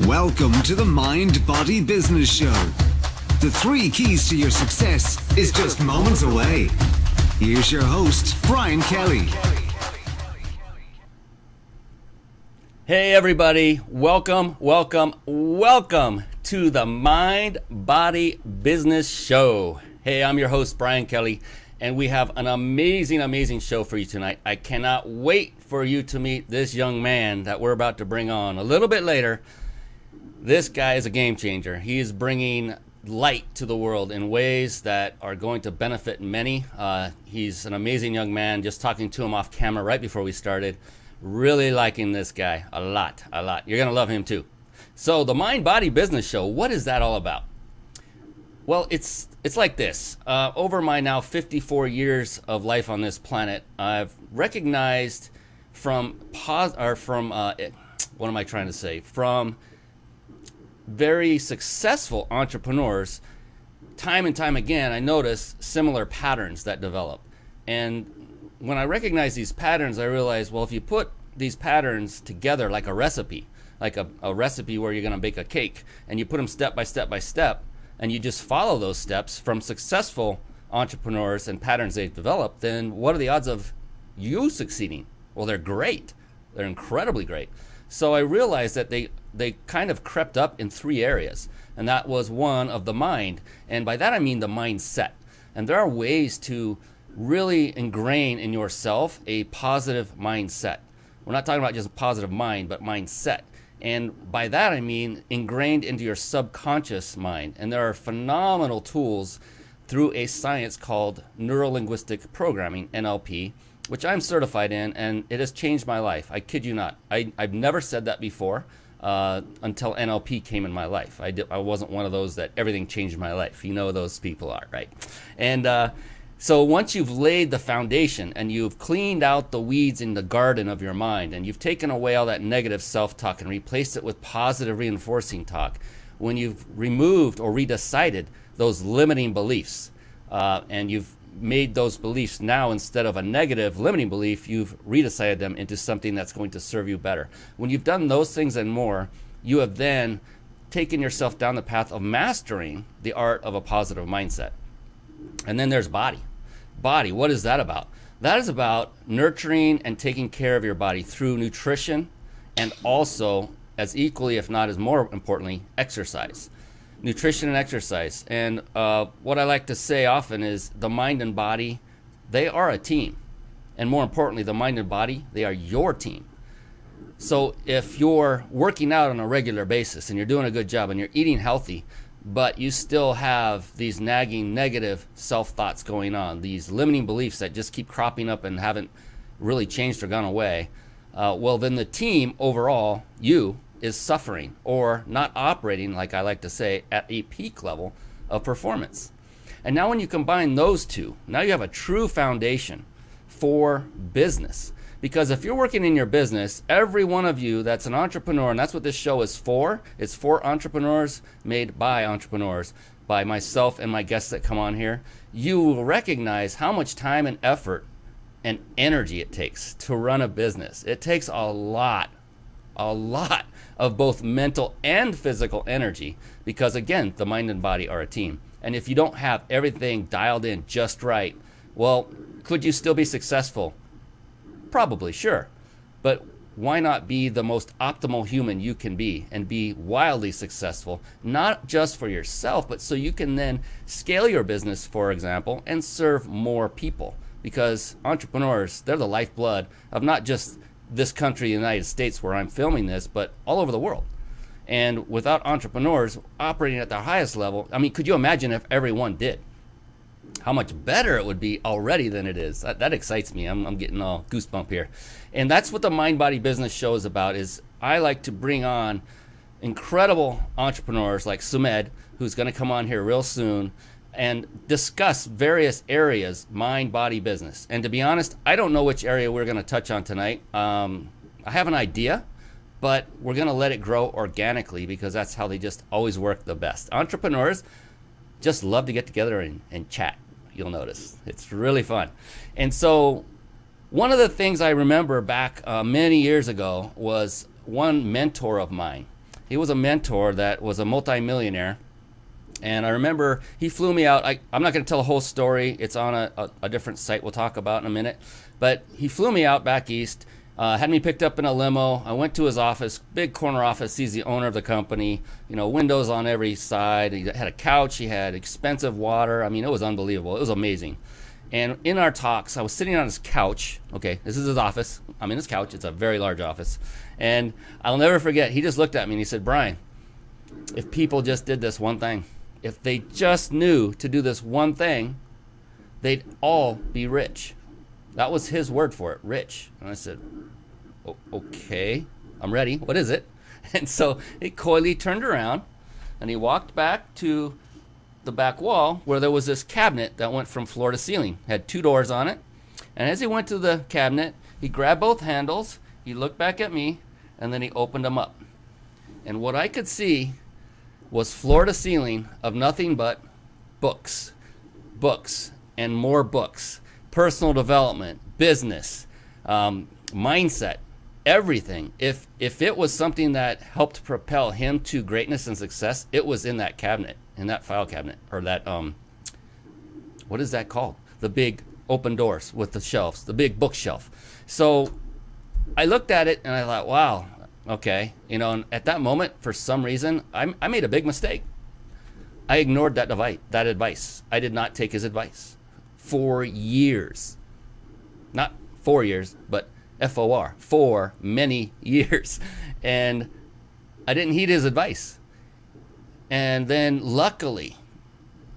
Welcome to the Mind Body Business Show. The 3 keys to your success is just moments away. Here's your host, Brian Kelly. Hey everybody, welcome to the Mind Body Business Show. Hey, I'm your host, Brian Kelly, and we have an amazing show for you tonight. I cannot wait for you to meet this young man that we're about to bring on a little bit later. This guy is a game changer. He is bringing light to the world in ways that are going to benefit many. He's an amazing young man. Just talking to him off camera right before we started. Really liking this guy a lot. You're going to love him too. So the Mind Body Business Show, what is that all about? Well, it's like this. Over my now 54 years of life on this planet, I've recognized from very successful entrepreneurs, time and time again, I notice similar patterns that develop. And when I recognize these patterns, I realize, well, if you put these patterns together like a recipe, like a recipe where you're going to bake a cake, and you put them step by step, and you just follow those steps from successful entrepreneurs and patterns they've developed, then what are the odds of you succeeding? Well, they're great. They're incredibly great. So I realized that they kind of crept up in 3 areas, and that was one of the mind. And by that I mean the mindset. And there are ways to really ingrain in yourself a positive mindset. We're not talking about just a positive mind, but mindset. And by that I mean ingrained into your subconscious mind. And there are phenomenal tools through a science called neuro-linguistic programming, NLP, which I'm certified in, and it has changed my life. I kid you not. I've never said that before until NLP came in my life. I wasn't one of those that everything changed my life. You know those people are, right? And so once you've laid the foundation and you've cleaned out the weeds in the garden of your mind, and you've taken away all that negative self-talk and replaced it with positive reinforcing talk, when you've removed or redecided those limiting beliefs, and you've made those beliefs now, instead of a negative limiting belief, you've redecided them into something that's going to serve you better. When you've done those things and more, you have then taken yourself down the path of mastering the art of a positive mindset. And then there's body. Body, what is that about? That is about nurturing and taking care of your body through nutrition, and also, as equally, if not as more importantly, exercise. Nutrition and exercise. And what I like to say often is the mind and body, they are a team. And more importantly, the mind and body, they are your team. So if you're working out on a regular basis and you're doing a good job and you're eating healthy, but you still have these nagging negative self-thoughts going on, these limiting beliefs that just keep cropping up and haven't really changed or gone away, well, then the team overall, you, is suffering or not operating, like I like to say, at a peak level of performance. And now when you combine those two, now you have a true foundation for business. Because if you're working in your business, every one of you that's an entrepreneur, and that's what this show is for, it's for entrepreneurs, made by entrepreneurs, by myself and my guests that come on here, you will recognize how much time and effort and energy it takes to run a business. It takes a lot of both mental and physical energy, because again, the mind and body are a team. And if you don't have everything dialed in just right, well, could you still be successful? Probably, sure. But why not be the most optimal human you can be and be wildly successful, not just for yourself, but so you can then scale your business, for example, and serve more people. Because entrepreneurs, they're the lifeblood of not just this country, the United States, where I'm filming this, but all over the world. And without entrepreneurs operating at their highest level, I mean, could you imagine if everyone did? How much better it would be already than it is. That excites me. I'm getting all goosebump here. And that's what the Mind Body Business Show is about. Is I like to bring on incredible entrepreneurs like Sumedh, who's going to come on here real soon, and discuss various areas, mind, body, business. And to be honest, I don't know which area we're going to touch on tonight. I have an idea, but we're going to let it grow organically, because that's how they just always work the best. Entrepreneurs just love to get together and chat. You'll notice it's really fun. And so one of the things I remember back many years ago was one mentor of mine He was a mentor that was a multimillionaire. And I remember he flew me out. I'm not going to tell the whole story. It's on a different site we'll talk about in a minute. But he flew me out back east, had me picked up in a limo. I went to his office, big corner office. He's the owner of the company, windows on every side. He had a couch. He had expensive water. I mean, it was unbelievable. It was amazing. And in our talks, I was sitting on his couch. Okay, this is his office. I'm in his couch. It's a very large office. And I'll never forget, he just looked at me and he said, Brian, if people just did this one thing, if they just knew to do this one thing, they'd all be rich. That was his word for it, rich. And I said, okay, I'm ready. What is it? And so he coyly turned around and he walked back to the back wall where there was this cabinet that went from floor to ceiling. It had 2 doors on it. And as he went to the cabinet, he grabbed both handles, he looked back at me, and then he opened them up. And what I could see was floor to ceiling of nothing but books, and more books, personal development, business, mindset, everything. If it was something that helped propel him to greatness and success, it was in that cabinet, in that file cabinet, or that, what is that called? The big open doors with the shelves, the big bookshelf. So I looked at it and I thought, wow, okay, and at that moment, for some reason, I made a big mistake. I ignored that advice. I did not take his advice for years. Not 4 years, but FOR, for many years. And I didn't heed his advice. And then luckily,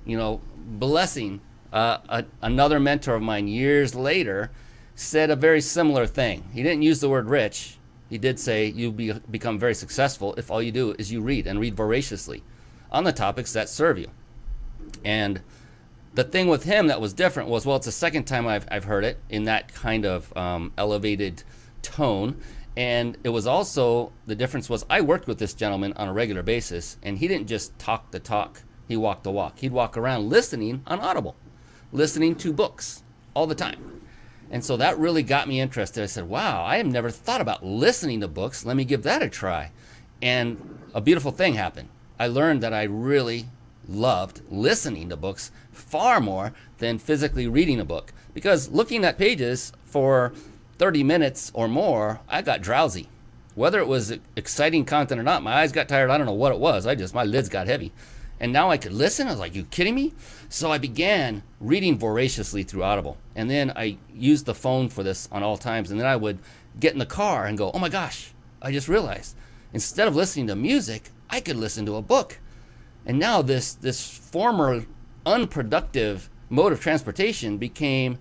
blessing, another mentor of mine years later said a very similar thing. He didn't use the word rich. He did say you become very successful if all you do is you read, and read voraciously on the topics that serve you. And the thing with him that was different was, well, it's the second time I've heard it in that kind of elevated tone. And it was also, the difference was, I worked with this gentleman on a regular basis, and he didn't just talk the talk, he walked the walk. He'd walk around listening on Audible, listening to books all the time. And so that really got me interested. I said, wow, I have never thought about listening to books. Let me give that a try. And a beautiful thing happened. I learned that I really loved listening to books far more than physically reading a book. Because looking at pages for 30 minutes or more, I got drowsy. Whether it was exciting content or not, my eyes got tired. I don't know what it was. My lids got heavy. And now I could listen. I was like, you kidding me? So I began reading voraciously through Audible. And then I used the phone for this on all times. And then I would get in the car and go, oh my gosh, I just realized, instead of listening to music, I could listen to a book. And now this former unproductive mode of transportation became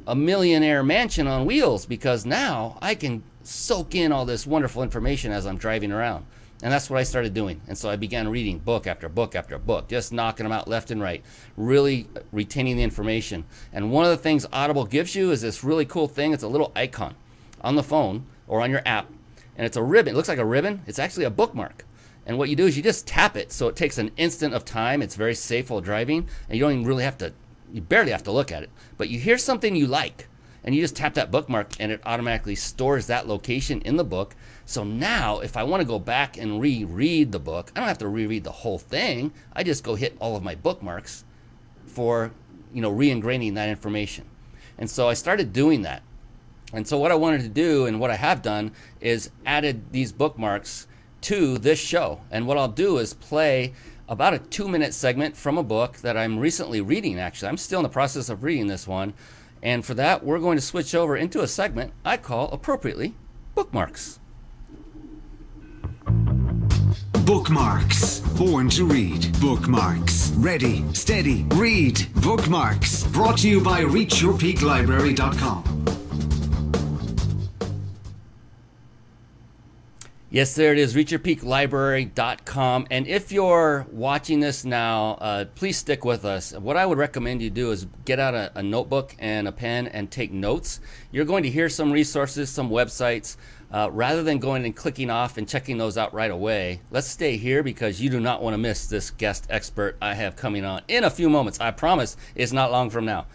a millionaire mansion on wheels, because now I can soak in all this wonderful information as I'm driving around. And that's what I started doing. And so I began reading book after book after book, just knocking them out left and right, really retaining the information. And one of the things Audible gives you is this really cool thing. It's a little icon on the phone or on your app, and it's a ribbon. It looks like a ribbon. It's actually a bookmark. And what you do is you just tap it, so it takes an instant of time. It's very safe while driving, and you don't even really have to, you barely have to look at it. But you hear something you like, and you just tap that bookmark, and it automatically stores that location in the book. So now, if I want to go back and reread the book, I don't have to reread the whole thing. I just go hit all of my bookmarks for, re-ingraining that information. And so I started doing that. And so what I wanted to do, and what I have done, is added these bookmarks to this show. And what I'll do is play about a 2-minute segment from a book that I'm recently reading, actually. I'm still in the process of reading this one. And for that, we're going to switch over into a segment I call, appropriately, Bookmarks. Bookmarks. Born to read. Bookmarks. Ready, steady, read. Bookmarks. Brought to you by reachyourpeaklibrary.com. Yes, there it is, reachyourpeaklibrary.com. And if you're watching this now, please stick with us. What I would recommend you do is get out a notebook and a pen and take notes. You're going to hear some resources, some websites. Rather than going and clicking off and checking those out right away, let's stay here, because you do not want to miss this guest expert I have coming on in a few moments. I promise it's not long from now.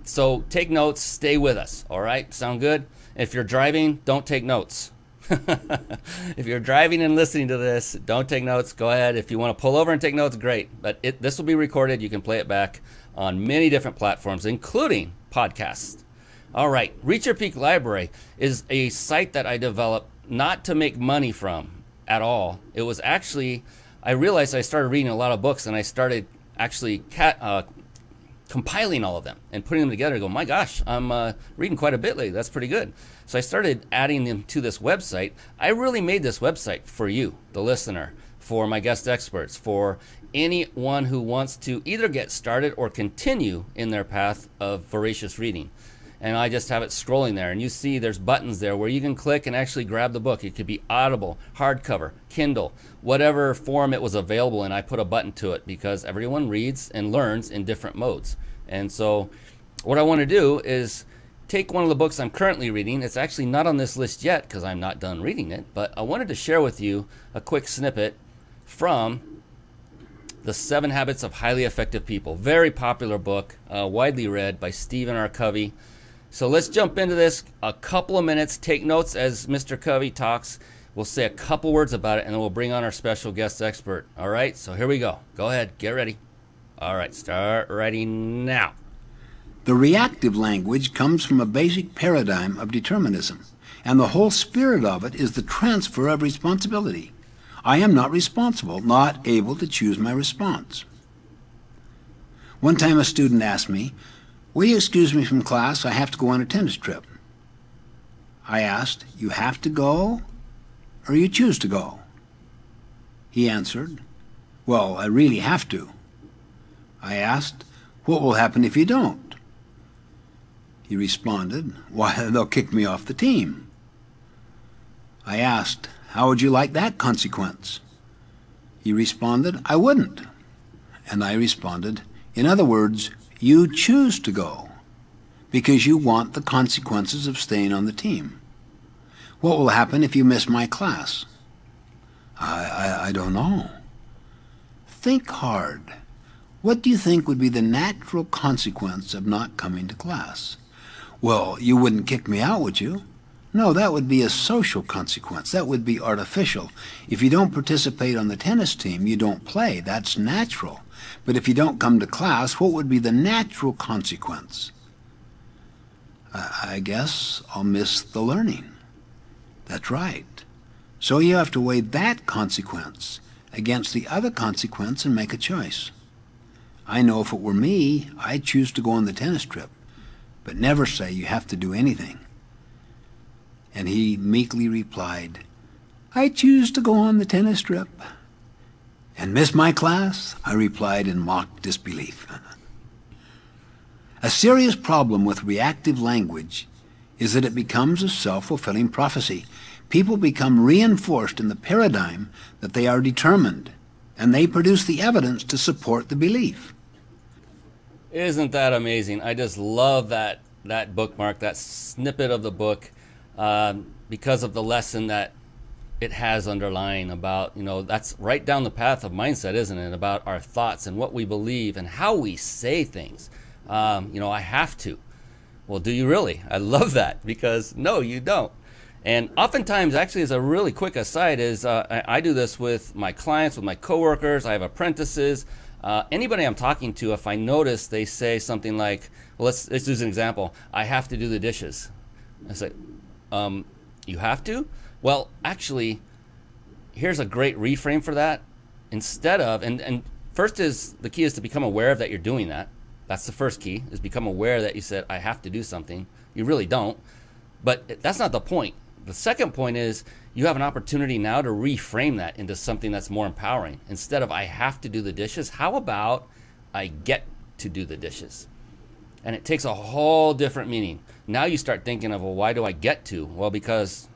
So take notes, stay with us, all right? Sound good? If you're driving, don't take notes. If you're driving and listening to this, don't take notes. Go ahead. If you want to pull over and take notes, great. But this will be recorded. You can play it back on many different platforms, including podcasts. All right. Reach Your Peak Library is a site that I developed not to make money from at all. It was actually, I realized I started reading a lot of books, and I started actually compiling all of them and putting them together and go, my gosh, I'm reading quite a bit lately. That's pretty good. So I started adding them to this website. I really made this website for you, the listener, for my guest experts, for anyone who wants to either get started or continue in their path of voracious reading. And I just have it scrolling there. And you see there's buttons there where you can click and actually grab the book. It could be Audible, hardcover, Kindle, whatever form it was available in. I put a button to it because everyone reads and learns in different modes. And so what I want to do is take one of the books I'm currently reading. It's actually not on this list yet because I'm not done reading it. But I wanted to share with you a quick snippet from The 7 Habits of Highly Effective People. Very popular book, widely read by Stephen R. Covey. So let's jump into this. A couple of minutes. Take notes as Mr. Covey talks. We'll say a couple words about it, and then we'll bring on our special guest expert. All right, so here we go. Go ahead. Get ready. All right, start writing now. The reactive language comes from a basic paradigm of determinism, and the whole spirit of it is the transfer of responsibility. I am not responsible, not able to choose my response. One time a student asked me, "Will you excuse me from class? I have to go on a tennis trip." I asked, "You have to go, or you choose to go?" He answered, "Well, I really have to." I asked, "What will happen if you don't?" He responded, "Why, they'll kick me off the team." I asked, "How would you like that consequence?" He responded, "I wouldn't." And I responded, "In other words, you choose to go because you want the consequences of staying on the team. What will happen if you miss my class?" I don't know." Think hard. What do you think would be the natural consequence of not coming to class? "Well, you wouldn't kick me out, would you?" No, that would be a social consequence. That would be artificial. If you don't participate on the tennis team, you don't play. That's natural. But if you don't come to class, what would be the natural consequence? I guess I'll miss the learning. That's right. So you have to weigh that consequence against the other consequence and make a choice. I know if it were me, I'd choose to go on the tennis trip, but never say you have to do anything. And he meekly replied, "I choose to go on the tennis trip." "And miss my class?" I replied in mock disbelief. A serious problem with reactive language is that it becomes a self-fulfilling prophecy. People become reinforced in the paradigm that they are determined, and they produce the evidence to support the belief. Isn't that amazing? I just love that bookmark, that snippet of the book, because of the lesson that it has underlying about, that's right down the path of mindset, isn't it? About our thoughts and what we believe and how we say things. I have to. Well, do you really? I love that, because no, you don't. And oftentimes, actually, as a really quick aside, is I do this with my clients, with my coworkers. I have apprentices. Anybody I'm talking to, if I notice they say something like, well, let's use an example. "I have to do the dishes." I say, "You have to?" Well, actually, here's a great reframe for that. Instead of, and first is, the key is to become aware of that you're doing that. That's the first key, is become aware that you said, "I have to do something." You really don't. But that's not the point. The second point is you have an opportunity now to reframe that into something that's more empowering. Instead of "I have to do the dishes," how about "I get to do the dishes"? And it takes a whole different meaning. Now you start thinking of, well, why do I get to? Well, because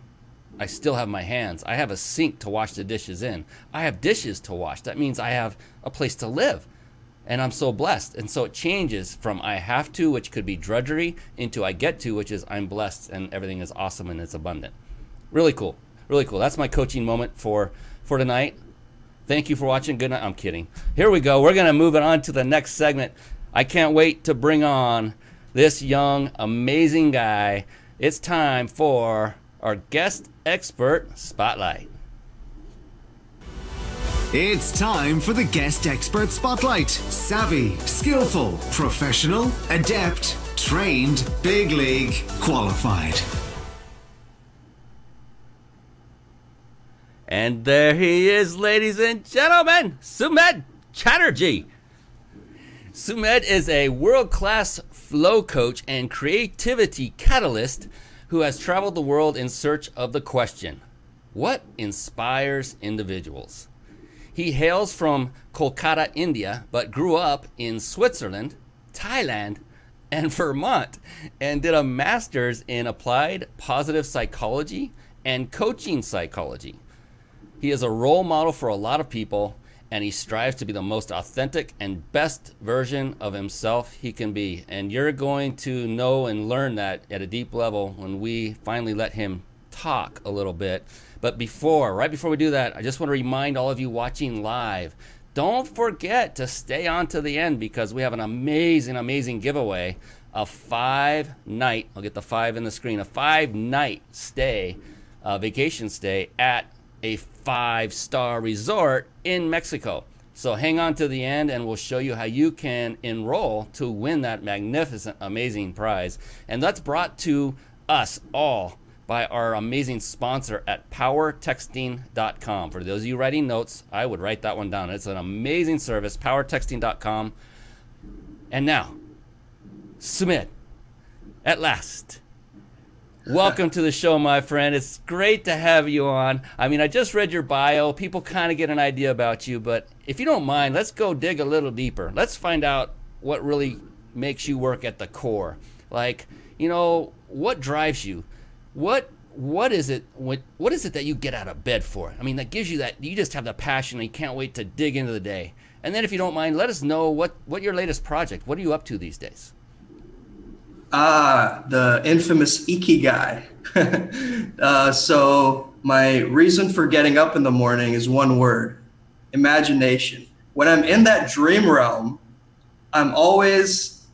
I still have my hands. I have a sink to wash the dishes in. I have dishes to wash. That means I have a place to live. And I'm so blessed. And so it changes from "I have to," which could be drudgery, into "I get to," which is I'm blessed and everything is awesome and it's abundant. Really cool. Really cool. That's my coaching moment for tonight. Thank you for watching. Good night. I'm kidding. Here we go. We're going to move it on to the next segment. I can't wait to bring on this young, amazing guy. It's time for our guest expert spotlight. It's time for the guest expert spotlight. Savvy, skillful, professional, adept, trained, big league, qualified. And there he is, ladies and gentlemen, Sumedh Chatterjee. Sumedh is a world-class flow coach and creativity catalyst who has traveled the world in search of the question, what inspires individuals? He hails from Kolkata, India, but grew up in Switzerland, Thailand, and Vermont, and did a master's in applied positive psychology and coaching psychology. He is a role model for a lot of people, and he strives to be the most authentic and best version of himself he can be. And you're going to know and learn that at a deep level when we finally let him talk a little bit. But right before we do that, I just want to remind all of you watching live, don't forget to stay on to the end, because we have an amazing giveaway, a 5-night, I'll get the 5 in the screen, a 5-night stay, vacation stay at a 5-star resort in Mexico. So hang on to the end and we'll show you how you can enroll to win that magnificent, amazing prize. And that's brought to us all by our amazing sponsor at powertexting.com. For those of you writing notes, I would write that one down. It's an amazing service, powertexting.com. And now, Sumedh, at last. Welcome to the show, my friend. It's great to have you on. I mean, I just read your bio. People kind of get an idea about you, but if you don't mind, let's go dig a little deeper. Let's find out what really makes you work at the core. Like, you know, what drives you? What is it that you get out of bed for? I mean, that gives you that, you just have the passion and you can't wait to dig into the day. And then if you don't mind, let us know what your latest project, what are you up to these days? The infamous Ikigai. So my reason for getting up in the morning is one word: imagination. When I'm in that dream realm, I'm always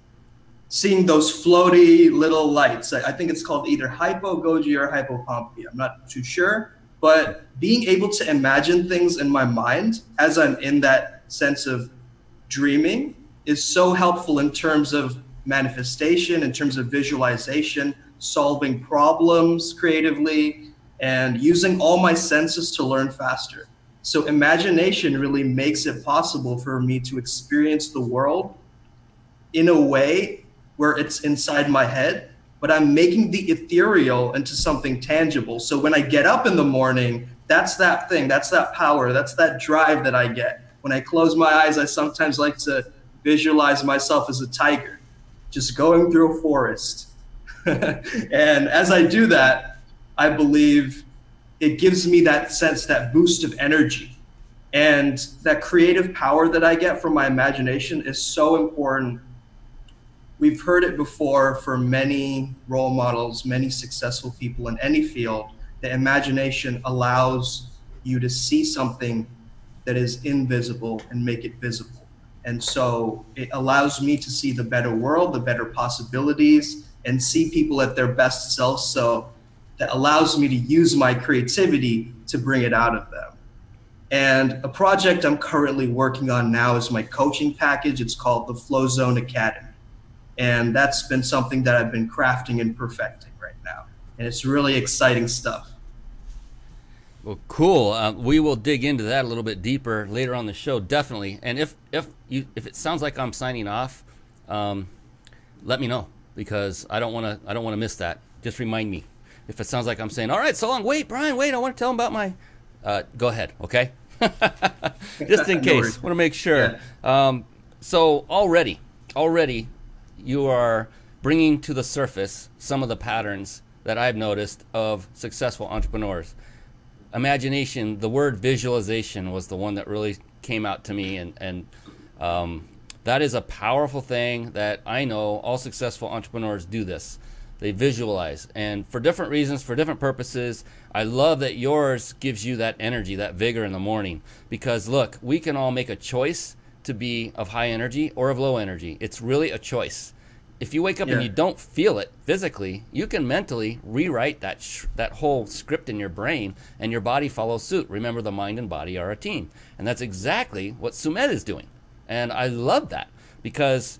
seeing those floaty little lights. I think it's called either hypogogy or hypopompi. I'm not too sure. But being able to imagine things in my mind as I'm in that sense of dreaming is so helpful in terms of manifestation, in terms of visualization, solving problems creatively, and using all my senses to learn faster. So imagination really makes it possible for me to experience the world in a way where it's inside my head, but I'm making the ethereal into something tangible. So when I get up in the morning, that's that thing, that's that power, that's that drive that I get. When I close my eyes, I sometimes like to visualize myself as a tiger, just going through a forest. And as I do that, I believe it gives me that sense, that boost of energy. And that creative power that I get from my imagination is so important. We've heard it before for many role models, many successful people in any field. The imagination allows you to see something that is invisible and make it visible. And so it allows me to see the better world, the better possibilities, and see people at their best selves. So that allows me to use my creativity to bring it out of them. And a project I'm currently working on now is my coaching package. It's called the Flow Zone Academy. And that's been something that I've been crafting and perfecting right now. And it's really exciting stuff. Well, cool. We will dig into that a little bit deeper later on the show, definitely. And if it sounds like I'm signing off, let me know, because I don't want to miss that. Just remind me if it sounds like I'm saying, all right, so long. Wait, Brian, wait. I want to tell him about my. Go ahead, okay? Just in case, want to make sure. Yeah. So already, you are bringing to the surface some of the patterns that I've noticed of successful entrepreneurs. Imagination, the word visualization was the one that really came out to me, and that is a powerful thing that I know all successful entrepreneurs do this. They visualize, and for different reasons, for different purposes. I love that yours gives you that energy, that vigor in the morning, because look, we can all make a choice to be of high energy or of low energy. It's really a choice. if you wake up and you don't feel it physically, you can mentally rewrite that whole script in your brain, and your body follows suit. Remember, the mind and body are a team. And that's exactly what Sumedh is doing. And I love that, because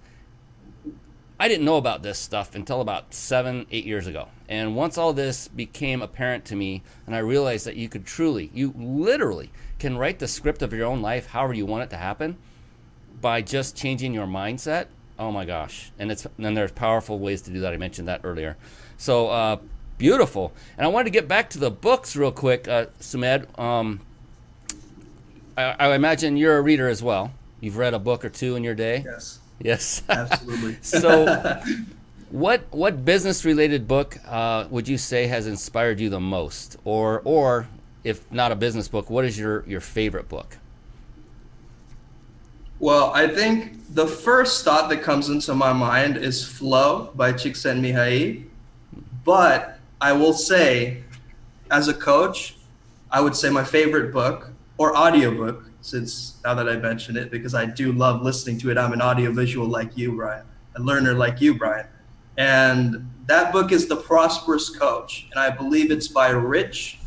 I didn't know about this stuff until about 7-8 years ago. And once all this became apparent to me, and I realized that you literally can write the script of your own life however you want it to happen by just changing your mindset. Oh my gosh. And there's powerful ways to do that. I mentioned that earlier. So beautiful. And I wanted to get back to the books real quick, Sumedh. I imagine you're a reader as well. You've read a book or two in your day? Yes. Absolutely. So what business-related book would you say has inspired you the most? Or if not a business book, what is your favorite book? Well, I think the first thought that comes into my mind is Flow by Csikszentmihalyi. But I will say, as a coach, I would say my favorite book, or audiobook, since now that I mention it, because I do love listening to it. I'm an audiovisual like you, Brian, a learner like you, Brian. And that book is The Prosperous Coach. And I believe it's by Rich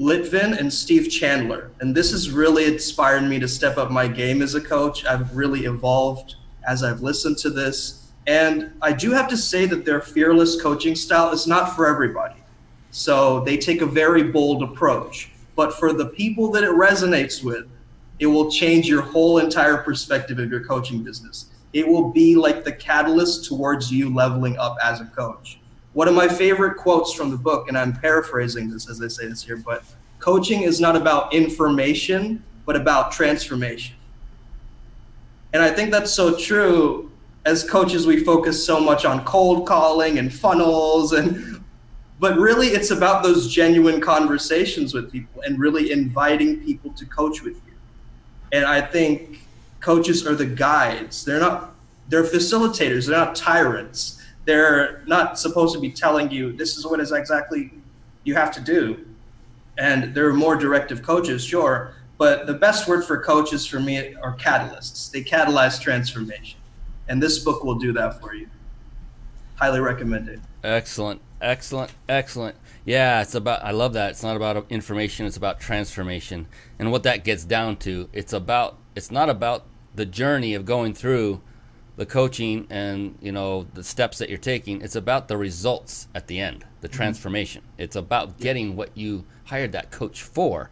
Litvin and Steve Chandler. And this has really inspired me to step up my game as a coach. I've really evolved as I've listened to this. And I do have to say that their fearless coaching style is not for everybody. So they take a very bold approach. But for the people that it resonates with, it will change your whole entire perspective of your coaching business. It will be like the catalyst towards you leveling up as a coach. One of my favorite quotes from the book, and I'm paraphrasing this as I say this here, but coaching is not about information, but about transformation. And I think that's so true. As coaches, we focus so much on cold calling and funnels, but really it's about those genuine conversations with people and really inviting people to coach with you. And I think coaches are the guides. They're facilitators. They're not tyrants. They're not supposed to be telling you this is what is exactly you have to do. And there are more directive coaches, sure, but the best word for coaches for me are catalysts. They catalyze transformation. And this book will do that for you. Highly recommend it. Excellent. Yeah, I love that. It's not about information, it's about transformation. And what that gets down to, it's not about the journey of going through the coaching and, the steps that you're taking. It's about the results at the end, the transformation. It's about getting what you hired that coach for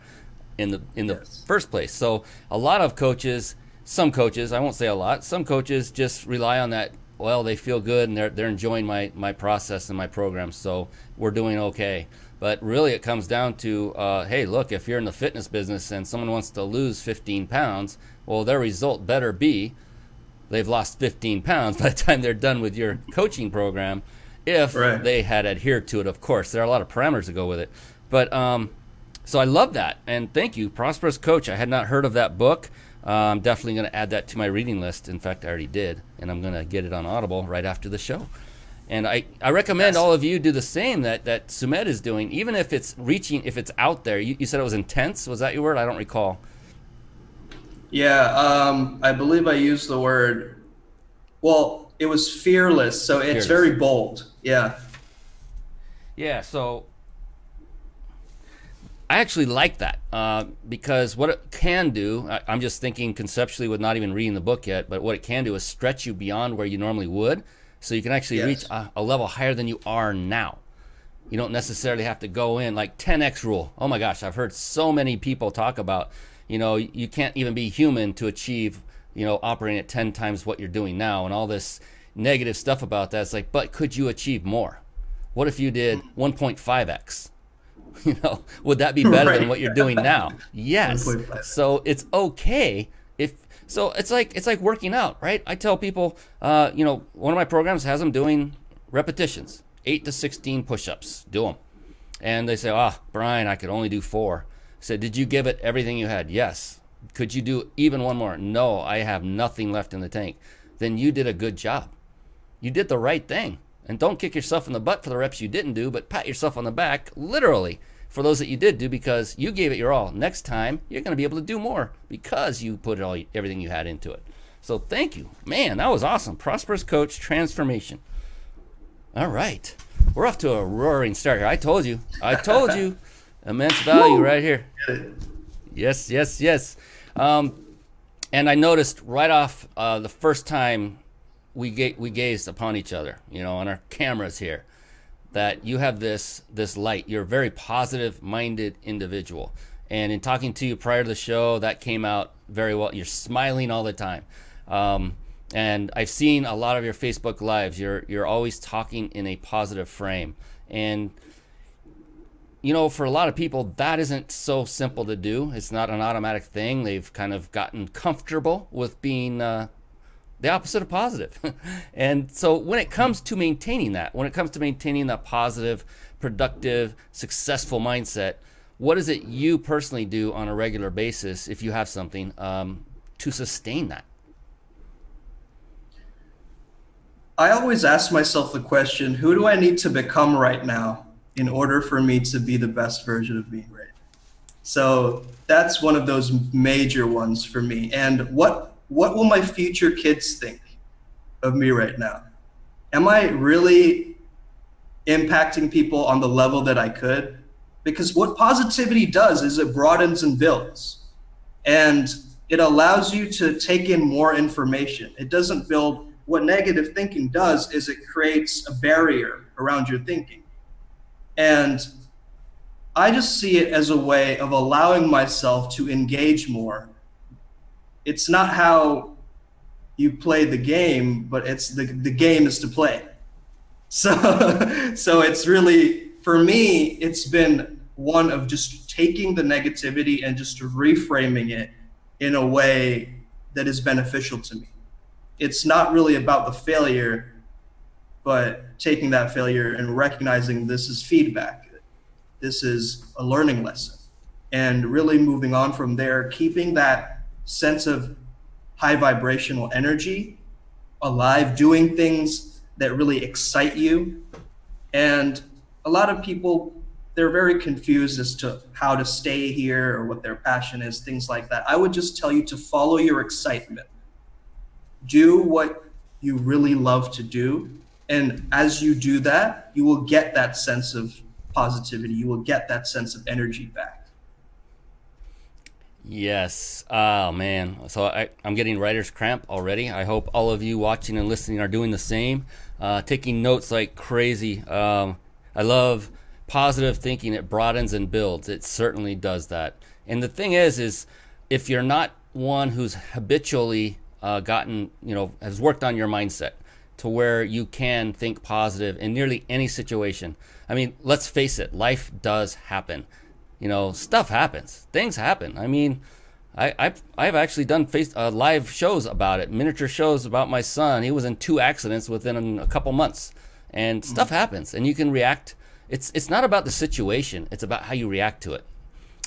in the first place. So a lot of coaches, some coaches, I won't say a lot, some coaches just rely on that. Well, they feel good and they're enjoying my process and my program, so we're doing okay. But really it comes down to, hey, look, if you're in the fitness business and someone wants to lose 15 pounds, well, their result better be they've lost 15 pounds by the time they're done with your coaching program, if they had adhered to it, of course. There are a lot of parameters that go with it. But so I love that, and thank you, Prosperous Coach. I had not heard of that book. I'm definitely going to add that to my reading list. In fact, I already did, and I'm going to get it on Audible right after the show. And I recommend all of you do the same that Sumedh is doing, even if it's out there. You said it was intense. Was that your word? I don't recall. Yeah, I believe I used the word, well, it was fearless, so it's very bold. Yeah. Yeah, so I actually like that because what it can do, I'm just thinking conceptually with not even reading the book yet, but what it can do is stretch you beyond where you normally would, so you can actually reach a level higher than you are now. You don't necessarily have to go in like 10x rule. Oh my gosh, I've heard so many people talk about, you can't even be human to achieve, operating at 10 times what you're doing now, and all this negative stuff about that. It's like, but could you achieve more? What if you did 1.5x? Would that be better than what you're doing now? Yes. So it's okay so it's like working out, right? I tell people, one of my programs has them doing repetitions, 8 to 16 push-ups, do them. And they say, Brian, I could only do 4. I said, did you give it everything you had? Yes. Could you do even one more? No, I have nothing left in the tank. Then you did a good job. You did the right thing. And don't kick yourself in the butt for the reps you didn't do, but pat yourself on the back, literally, for those that you did do, because you gave it your all. Next time, you're going to be able to do more because you put everything you had into it. So thank you. Man, that was awesome. Prosperous Coach Transformation. All right. We're off to a roaring start here. I told you. Immense value right here. Yes. And I noticed right off the first time we gazed upon each other, on our cameras here, that you have this light. You're a very positive-minded individual. And in talking to you prior to the show, that came out very well. You're smiling all the time. And I've seen a lot of your Facebook Lives. You're always talking in a positive frame. And, for a lot of people, that isn't so simple to do. It's not an automatic thing. They've kind of gotten comfortable with being the opposite of positive. And so when it comes to maintaining that, positive, productive, successful mindset, what is it you personally do on a regular basis, if you have something, to sustain that? I always ask myself the question, who do I need to become right now in order for me to be the best version of me right now? So that's one of those major ones for me. And what will my future kids think of me right now? Am I really impacting people on the level that I could? Because what positivity does is it broadens and builds. And it allows you to take in more information. It doesn't build. What negative thinking does is it creates a barrier around your thinking. And I just see it as a way of allowing myself to engage more. It's not how you play the game, but it's the game is to play. So it's really, for me, it's been one of just taking the negativity and just reframing it in a way that is beneficial to me. It's not really about the failure, but taking that failure and recognizing this is feedback. This is a learning lesson. And really moving on from there, keeping that sense of high vibrational energy alive, doing things that really excite you. And a lot of people, they're very confused as to how to stay here or what their passion is, things like that. I would just tell you to follow your excitement. Do what you really love to do. And as you do that, you will get that sense of positivity. You will get that sense of energy back. Yes. Oh, man. So I'm getting writer's cramp already. I hope all of you watching and listening are doing the same. Taking notes like crazy. I love positive thinking. It broadens and builds. It certainly does that. And the thing is if you're not one who's habitually has worked on your mindset to where you can think positive in nearly any situation. I mean, let's face it, life does happen. Stuff happens. Things happen. I mean, I've actually done live shows about it, miniature shows about my son. He was in 2 accidents within a couple months, and stuff happens, and you can react. It's not about the situation. It's about how you react to it.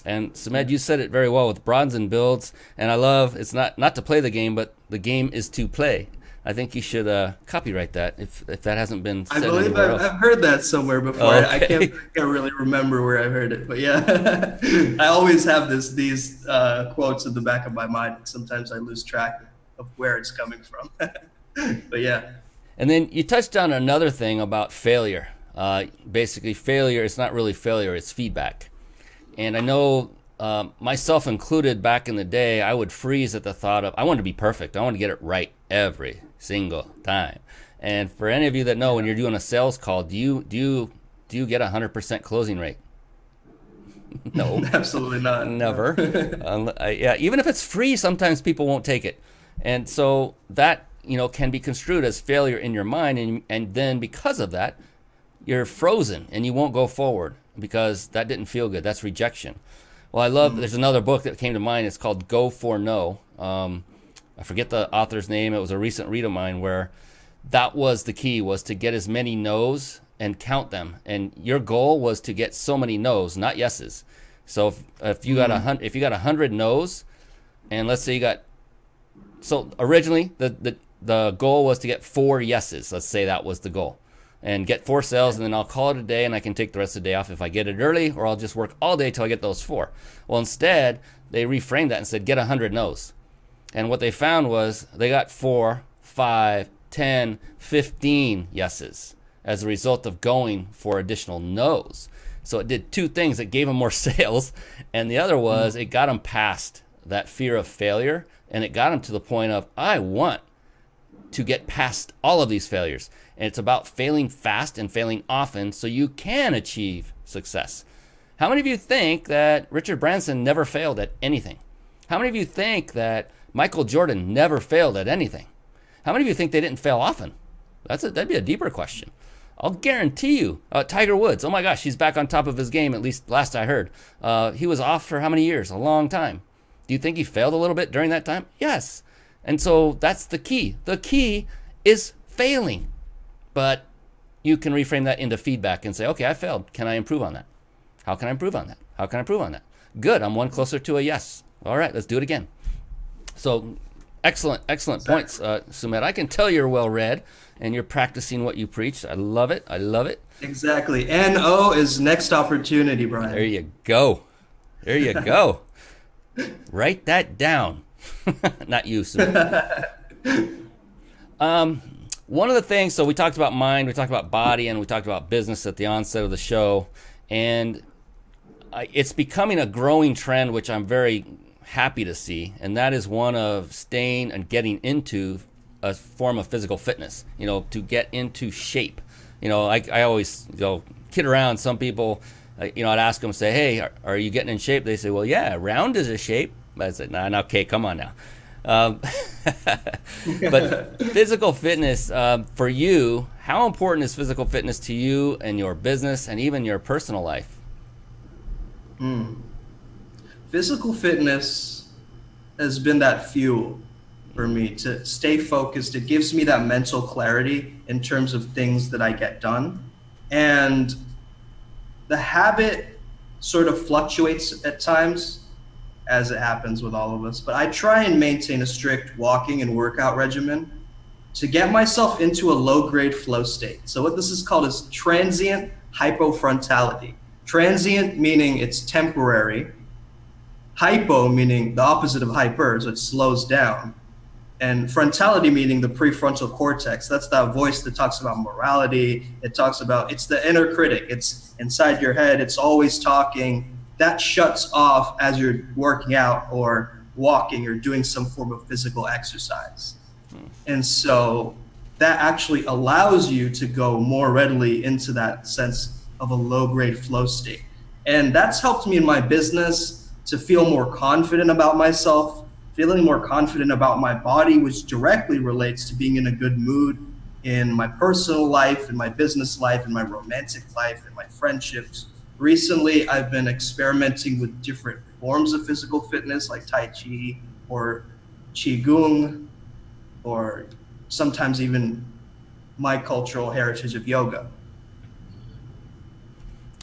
And Sumedh, you said it very well with bronze and builds. And I love, it's not to play the game, but the game is to play. I think you should copyright that if that hasn't been said. I believe I've heard that somewhere before. Oh, okay. I can't really remember where I heard it, but yeah. I always have these quotes in the back of my mind. Sometimes I lose track of where it's coming from. But yeah. And then you touched on another thing about failure. Basically, failure is not really failure, it's feedback. And I know myself included back in the day, I would freeze at the thought of, I want to be perfect. I want to get it right every single time. And for any of you that know, when you're doing a sales call, do you get 100% closing rate? No. Absolutely not. Never. Yeah, even if it's free, sometimes people won't take it. And so that, can be construed as failure in your mind. And then because of that, you're frozen and you won't go forward because that didn't feel good. That's rejection. Well, I love, there's another book that came to mind. It's called Go for No. I forget the author's name. It was a recent read of mine where that was the key, was to get as many no's and count them. And your goal was to get so many no's, not yeses. So if you got 100 no's, and let's say you got, so originally the goal was to get 4 yeses. Let's say that was the goal. And get 4 sales, and then I'll call it a day, and I can take the rest of the day off if I get it early, or I'll just work all day till I get those 4. Well, instead, they reframed that and said, get 100 no's. And what they found was they got 4, 5, 10, 15 yeses as a result of going for additional no's. So it did two things. It gave them more sales, and the other was it got them past that fear of failure, and it got them to the point of, I want to get past all of these failures. And it's about failing fast and failing often so you can achieve success. How many of you think that Richard Branson never failed at anything? How many of you think that Michael Jordan never failed at anything? How many of you think they didn't fail often? That'd be a deeper question. I'll guarantee you, Tiger Woods, oh my gosh, he's back on top of his game, at least last I heard. He was off for how many years? A long time. Do you think he failed a little bit during that time? Yes. And so that's the key. The key is failing. But you can reframe that into feedback and say, okay, I failed. Can I improve on that? How can I improve on that? How can I improve on that? Good, I'm one closer to a yes. All right, let's do it again. So excellent points, Sumedh. I can tell you're well read and you're practicing what you preach. I love it. I love it. Exactly. NO is next opportunity, Brian. There you go. There you go. Write that down. Not you, Sumedh. One of the things, so we talked about mind, we talked about body, and we talked about business at the onset of the show. And it's becoming a growing trend, which I'm very happy to see. And that is one of staying and getting into a form of physical fitness, to get into shape. I always kid around. Some people, I'd ask them, say, hey, are you getting in shape? They say, well, yeah, round is a shape. I said, nah, okay, come on now. But physical fitness, for you, how important is physical fitness to you and your business and even your personal life? Physical fitness has been that fuel for me to stay focused. It gives me that mental clarity in terms of things that I get done. And the habit sort of fluctuates at times, as it happens with all of us, but I try and maintain a strict walking and workout regimen to get myself into a low-grade flow state. So what this is called is transient hypofrontality. Transient meaning it's temporary, hypo meaning the opposite of hyper, so it slows down, and frontality meaning the prefrontal cortex. That's that voice that talks about morality. It talks about, it's the inner critic. It's inside your head. It's always talking. That shuts off as you're working out or walking or doing some form of physical exercise. And so that actually allows you to go more readily into that sense of a low-grade flow state. And that's helped me in my business to feel more confident about myself, feeling more confident about my body, which directly relates to being in a good mood in my personal life, in my business life, in my romantic life, in my friendships. Recently, I've been experimenting with different forms of physical fitness like Tai Chi or Qigong, or sometimes even my cultural heritage of yoga.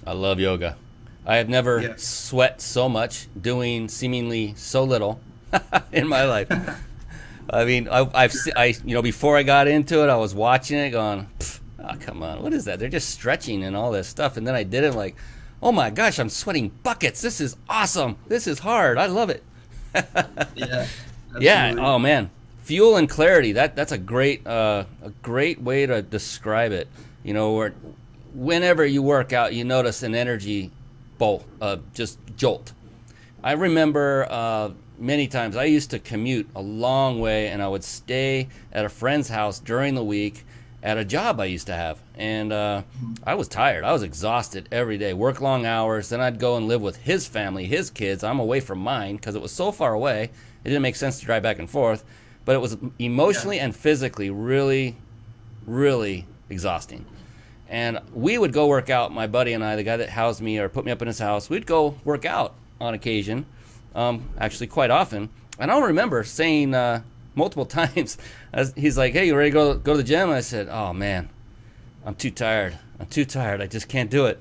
I love yoga. I have never sweat so much doing seemingly so little in my life. I mean, before I got into it, I was watching it going, oh, come on, what is that? They're just stretching and all this stuff. And then I did it like, oh my gosh, I'm sweating buckets. This is awesome. This is hard. I love it. Yeah. Oh man, fuel and clarity. That's a great way to describe it. Whenever you work out, you notice an energy just jolt. I remember many times I used to commute a long way, and I would stay at a friend's house during the week at a job I used to have. And I was tired. I was exhausted every day, work long hours. Then I'd go and live with his family, his kids. I'm away from mine because it was so far away. It didn't make sense to drive back and forth. But it was emotionally and physically really, really exhausting. And we would go work out, my buddy and I, the guy that housed me or put me up in his house, we'd go work out on occasion, actually quite often. And I don't remember saying multiple times, he's like, hey, you ready to go to the gym? And I said, oh man, I'm too tired. I just can't do it.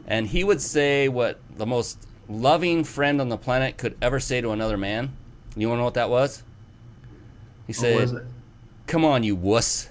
And he would say what the most loving friend on the planet could ever say to another man. You want to know what that was? He said, come on, you wuss.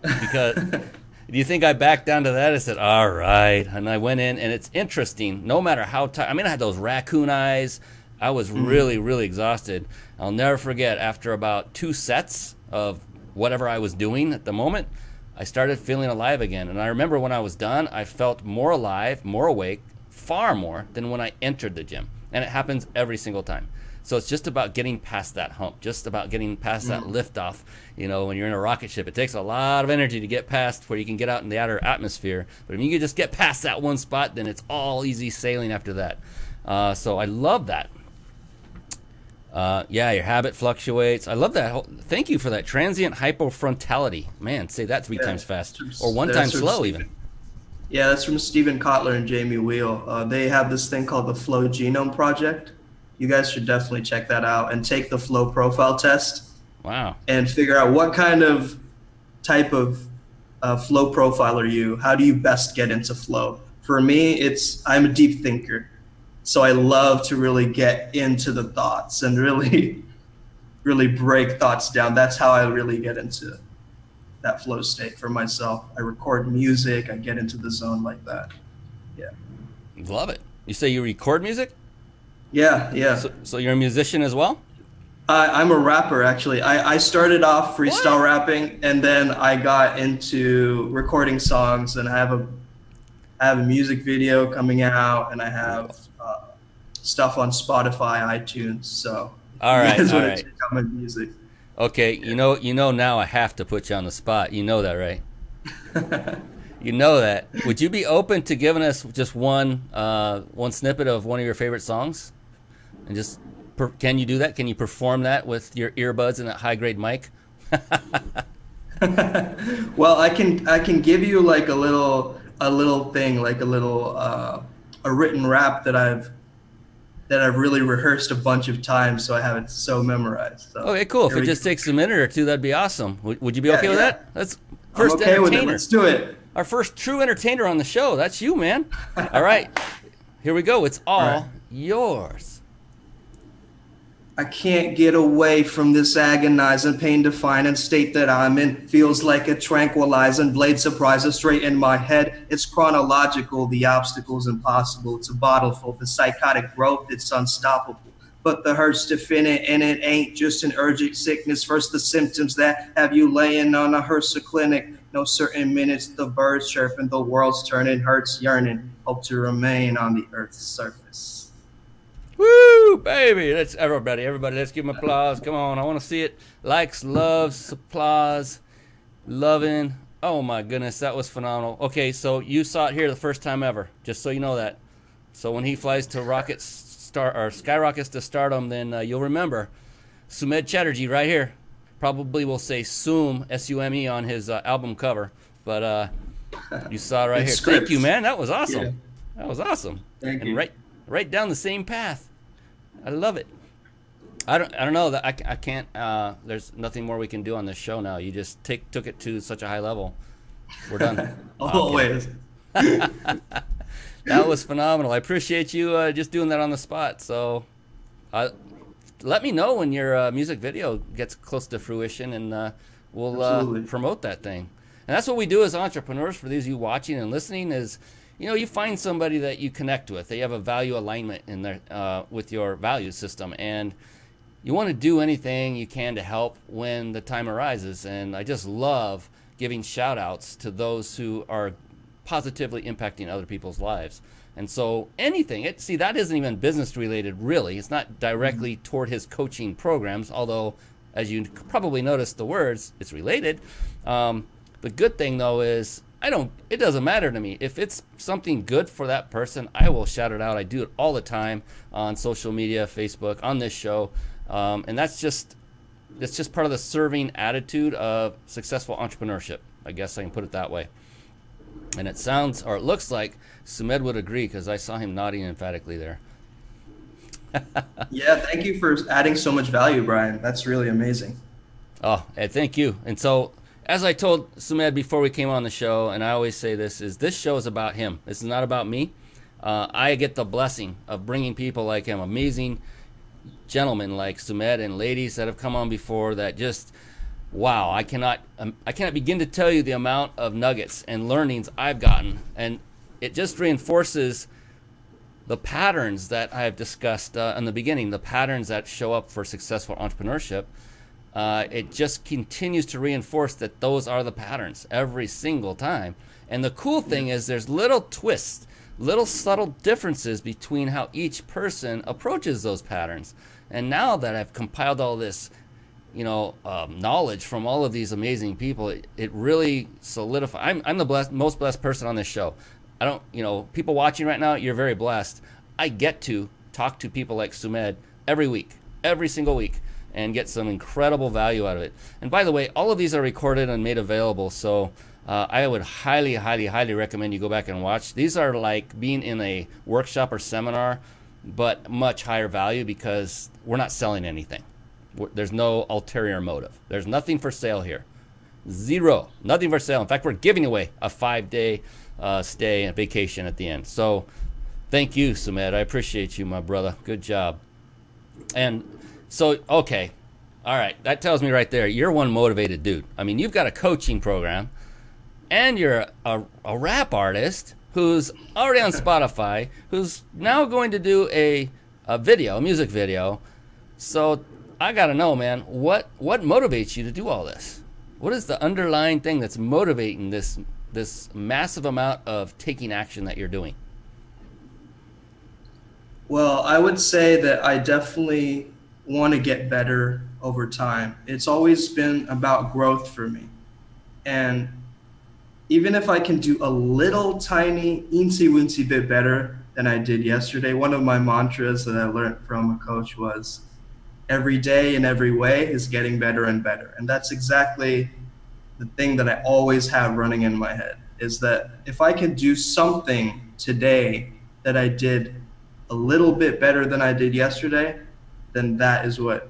Because do you think I backed down to that? I said, all right. And I went in, and it's interesting. No matter how tired, I had those raccoon eyes, I was really, really exhausted. I'll never forget, after about 2 sets of whatever I was doing at the moment, I started feeling alive again. And I remember when I was done, I felt more alive, more awake, far more than when I entered the gym. And it happens every single time. So it's just about getting past that hump, just about getting past that liftoff. You know, when you're in a rocket ship, it takes a lot of energy to get past where you can get out in the outer atmosphere. But if you can just get past that one spot, then it's all easy sailing after that. So I love that. Yeah, your habit fluctuates. I love that. Thank you for that. Transient hypofrontality. Man, say that 3 times fast. Or 1 time slow even. Yeah, that's from Stephen Kotler and Jamie Wheel. They have this thing called the Flow Genome Project. You guys should definitely check that out and take the flow profile test. Wow. And figure out what kind of type of flow profile are you? How do you best get into flow? For me, I'm a deep thinker. So I love to really get into the thoughts and really, really break thoughts down. That's how I really get into that flow state for myself. I record music. I get into the zone like that. Yeah. Love it. You say you record music? Yeah. So you're a musician as well? I'm a rapper, actually. I started off freestyle rapping, and then I got into recording songs, and I have a music video coming out, and I have stuff on Spotify, iTunes. So all right. Check out my music. Okay, you know now I have to put you on the spot. You know that, right? You know that. Would you be open to giving us just one snippet of one of your favorite songs? And just can you do that? Can you perform that with your earbuds and that high grade mic? Well, I can give you like a little thing, like a written rap that I've really rehearsed a bunch of times, so I have it so memorized. So, okay, cool. If it just takes a minute or two, that'd be awesome. Would you be okay with that? That's first I'm okay entertainer. With it. Let's do it. Our first true entertainer on the show. That's you, man. All right, here we go. It's all yours. I can't get away from this agonizing pain-defining state that I'm in. Feels like a tranquilizing blade surprises straight in my head. It's chronological, the obstacle's impossible. It's a bottle full, the psychotic growth, it's unstoppable. But the hurt's definite, and it ain't just an urgent sickness. First, the symptoms that have you laying on a HRSA clinic. No certain minutes, the birds chirping, the world's turning, hurts yearning. Hope to remain on the earth's surface. Woo, baby. Let's everybody, let's give him applause. Come on, I want to see it. Likes, loves, applause, loving. Oh my goodness, that was phenomenal. Okay, so you saw it here the first time ever, just so you know that. So when he flies to skyrockets to stardom, then you'll remember Sumedh Chatterjee right here. Probably will say Sume, S-U-M-E on his album cover, but you saw it right here. Script. Thank you, man. That was awesome. Yeah. That was awesome. Thank and you. Right down the same path. I love it. I don't know that I can't. There's nothing more we can do on this show now. You just took it to such a high level. We're done. Always. That was phenomenal. I appreciate you just doing that on the spot. So, let me know when your music video gets close to fruition, and we'll promote that thing. And that's what we do as entrepreneurs. For these of you watching and listening, is you find somebody that you connect with. They have a value alignment in their with your value system, and you want to do anything you can to help when the time arises. And I just love giving shout outs to those who are positively impacting other people's lives. And so anything, that isn't even business related, really. It's not directly toward his coaching programs, although as you probably noticed the words, it's related. The good thing though is it doesn't matter to me. If it's something good for that person, I will shout it out. I do it all the time on social media, Facebook, on this show. And that's just part of the serving attitude of successful entrepreneurship. I guess I can put it that way. And it sounds, or it looks like Sumedh would agree, because I saw him nodding emphatically there. Yeah, thank you for adding so much value, Brian. That's really amazing. Oh, and thank you. And so, as I told Sumedh before we came on the show, and I always say this show is about him. This is not about me. I get the blessing of bringing people like him, amazing gentlemen like Sumedh and ladies that have come on before that just, wow, I cannot begin to tell you the amount of nuggets and learnings I've gotten. And it just reinforces the patterns that I have discussed in the beginning, the patterns that show up for successful entrepreneurship, it just continues to reinforce that those are the patterns every single time. And the cool thing is there's little twists, little subtle differences between how each person approaches those patterns. And now that I've compiled all this, knowledge from all of these amazing people, it really solidifies. I'm the most blessed person on this show. I don't, people watching right now, you're very blessed. I get to talk to people like Sumedh every week, every single week, and get some incredible value out of it. And by the way, all of these are recorded and made available, so I would highly, highly, highly recommend you go back and watch. These are like being in a workshop or seminar, but much higher value because we're not selling anything. There's no ulterior motive. There's nothing for sale here. Zero. Nothing for sale. In fact, we're giving away a 5-day stay and vacation at the end. So thank you, Sumedh. I appreciate you, my brother. Good job. And so, okay. All right. That tells me right there, you're one motivated dude. I mean, you've got a coaching program, and you're a rap artist who's already on Spotify, who's now going to do a music video. So I got to know, man, what motivates you to do all this? What is the underlying thing that's motivating this massive amount of taking action that you're doing? Well, I would say that I definitely want to get better over time. It's always been about growth for me. And even if I can do a little tiny eensy-weensy bit better than I did yesterday, one of my mantras that I learned from a coach was, every day in every way is getting better and better. And that's exactly the thing that I always have running in my head, is that if I can do something today that I did a little bit better than I did yesterday, then that is what